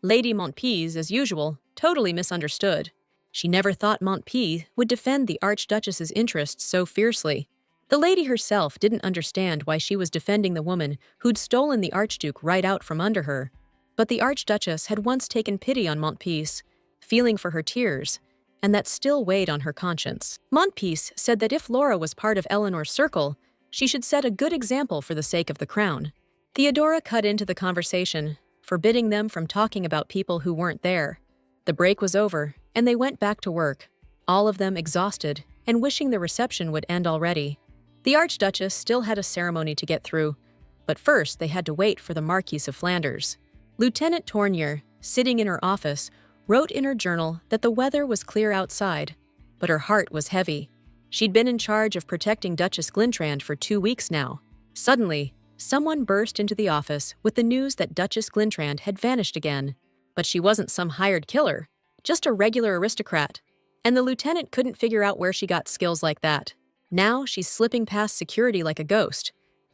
Lady Montpes, as usual, totally misunderstood. She never thought Montpes would defend the Archduchess's interests so fiercely. The lady herself didn't understand why she was defending the woman who'd stolen the Archduke right out from under her. But the Archduchess had once taken pity on Montpeace, feeling for her tears, and that still weighed on her conscience. Montpeace said that if Laura was part of Eleanor's circle, she should set a good example for the sake of the crown. Theodora cut into the conversation, forbidding them from talking about people who weren't there. The break was over, and they went back to work, all of them exhausted and wishing the reception would end already. The Archduchess still had a ceremony to get through, but first they had to wait for the Marquis of Flanders. Lieutenant Tournier, sitting in her office, wrote in her journal that the weather was clear outside, but her heart was heavy. She'd been in charge of protecting Duchess Glintrand for 2 weeks now. Suddenly, someone burst into the office with the news that Duchess Glintrand had vanished again. But she wasn't some hired killer, just a regular aristocrat. And the lieutenant couldn't figure out where she got skills like that. Now she's slipping past security like a ghost.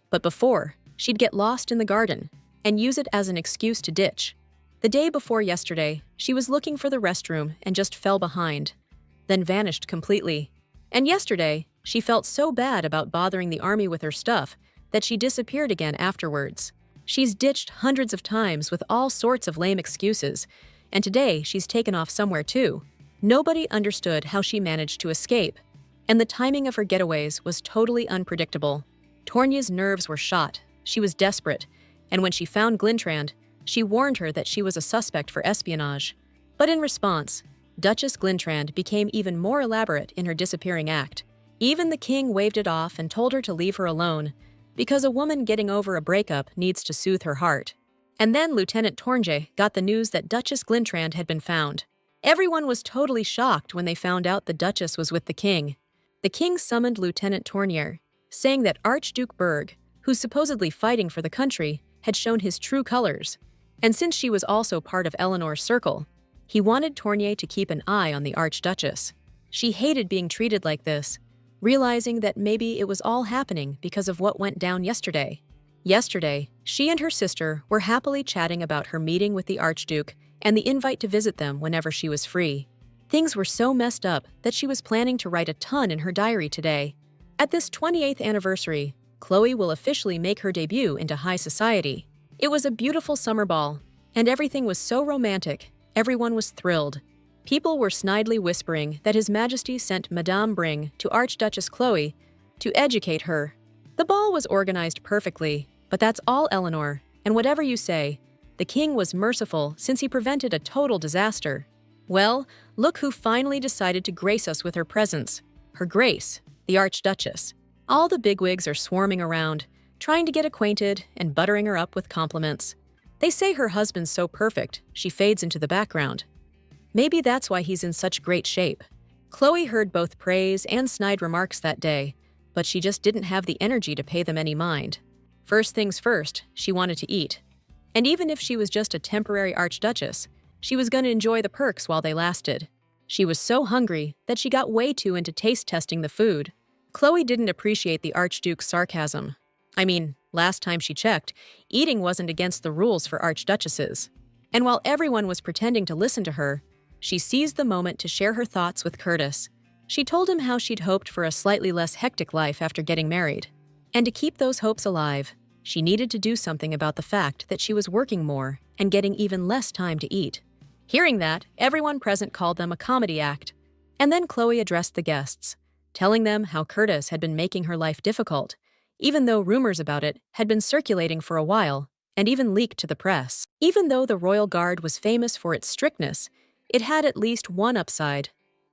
But before, she'd get lost in the garden and use it as an excuse to ditch. The day before yesterday, she was looking for the restroom and just fell behind, then vanished completely. And yesterday, she felt so bad about bothering the army with her stuff that she disappeared again afterwards. She's ditched hundreds of times with all sorts of lame excuses, and today she's taken off somewhere too. Nobody understood how she managed to escape, and the timing of her getaways was totally unpredictable. Tournier's nerves were shot, she was desperate, and when she found Glintrand, she warned her that she was a suspect for espionage. But in response, Duchess Glintrand became even more elaborate in her disappearing act. Even the king waved it off and told her to leave her alone, because a woman getting over a breakup needs to soothe her heart. And then Lieutenant Tournier got the news that Duchess Glintrand had been found. Everyone was totally shocked when they found out the Duchess was with the king. The king summoned Lieutenant Tournier, saying that Archduke Berg, who's supposedly fighting for the country, had shown his true colors. And since she was also part of Eleanor's circle, he wanted Tournier to keep an eye on the Archduchess. She hated being treated like this, realizing that maybe it was all happening because of what went down yesterday. Yesterday, she and her sister were happily chatting about her meeting with the Archduke and the invite to visit them whenever she was free. Things were so messed up that she was planning to write a ton in her diary today. At this 28th anniversary, Chloe will officially make her debut into high society. It was a beautiful summer ball, and everything was so romantic, everyone was thrilled. People were snidely whispering that His Majesty sent Madame Bring to Archduchess Chloe to educate her. The ball was organized perfectly, but that's all Eleanor, and whatever you say, the king was merciful since he prevented a total disaster. Well, look who finally decided to grace us with her presence. Her Grace, the Archduchess. All the bigwigs are swarming around, trying to get acquainted and buttering her up with compliments. They say her husband's so perfect, she fades into the background. Maybe that's why he's in such great shape. Chloe heard both praise and snide remarks that day, but she just didn't have the energy to pay them any mind. First things first, she wanted to eat. And even if she was just a temporary archduchess, she was going to enjoy the perks while they lasted. She was so hungry that she got way too into taste testing the food. Chloe didn't appreciate the Archduke's sarcasm. I mean, last time she checked, eating wasn't against the rules for archduchesses. And while everyone was pretending to listen to her, she seized the moment to share her thoughts with Curtis. She told him how she'd hoped for a slightly less hectic life after getting married. And to keep those hopes alive, she needed to do something about the fact that she was working more and getting even less time to eat. Hearing that, everyone present called them a comedy act. And then Chloe addressed the guests, telling them how Curtis had been making her life difficult, even though rumors about it had been circulating for a while and even leaked to the press. Even though the Royal Guard was famous for its strictness, it had at least one upside.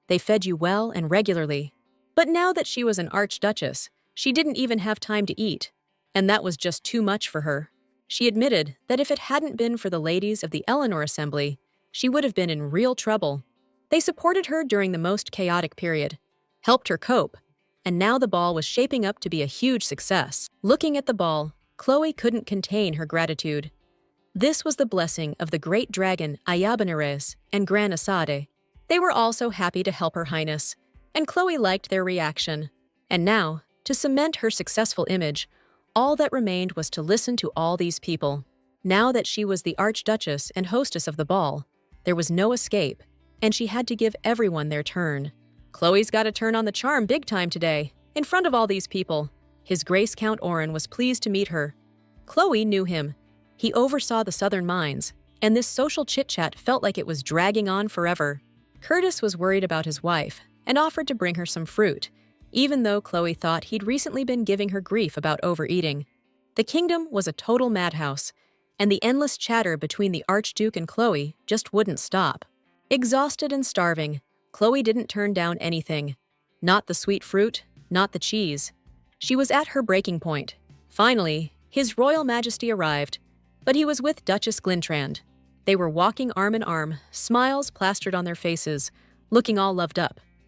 They fed you well and regularly. But now that she was an archduchess, she didn't even have time to eat, and that was just too much for her. She admitted that if it hadn't been for the ladies of the Eleanor Assembly, she would have been in real trouble. They supported her during the most chaotic period, helped her cope, and now the ball was shaping up to be a huge success. Looking at the ball, Chloe couldn't contain her gratitude. This was the blessing of the great dragon Ayabanarez and Gran Asade. They were also happy to help Her Highness, and Chloe liked their reaction. And now, to cement her successful image, all that remained was to listen to all these people. Now that she was the Archduchess and hostess of the ball, there was no escape, and she had to give everyone their turn. Chloe's got to turn on the charm big time today, in front of all these people. His Grace Count Oren was pleased to meet her. Chloe knew him. He oversaw the southern mines, and this social chit-chat felt like it was dragging on forever. Curtis was worried about his wife and offered to bring her some fruit, even though Chloe thought he'd recently been giving her grief about overeating. The kingdom was a total madhouse, and the endless chatter between the Archduke and Chloe just wouldn't stop. Exhausted and starving, Chloe didn't turn down anything. Not the sweet fruit, not the cheese. She was at her breaking point. Finally, His Royal Majesty arrived, but he was with Duchess Glintrand. They were walking arm in arm, smiles plastered on their faces, looking all loved up.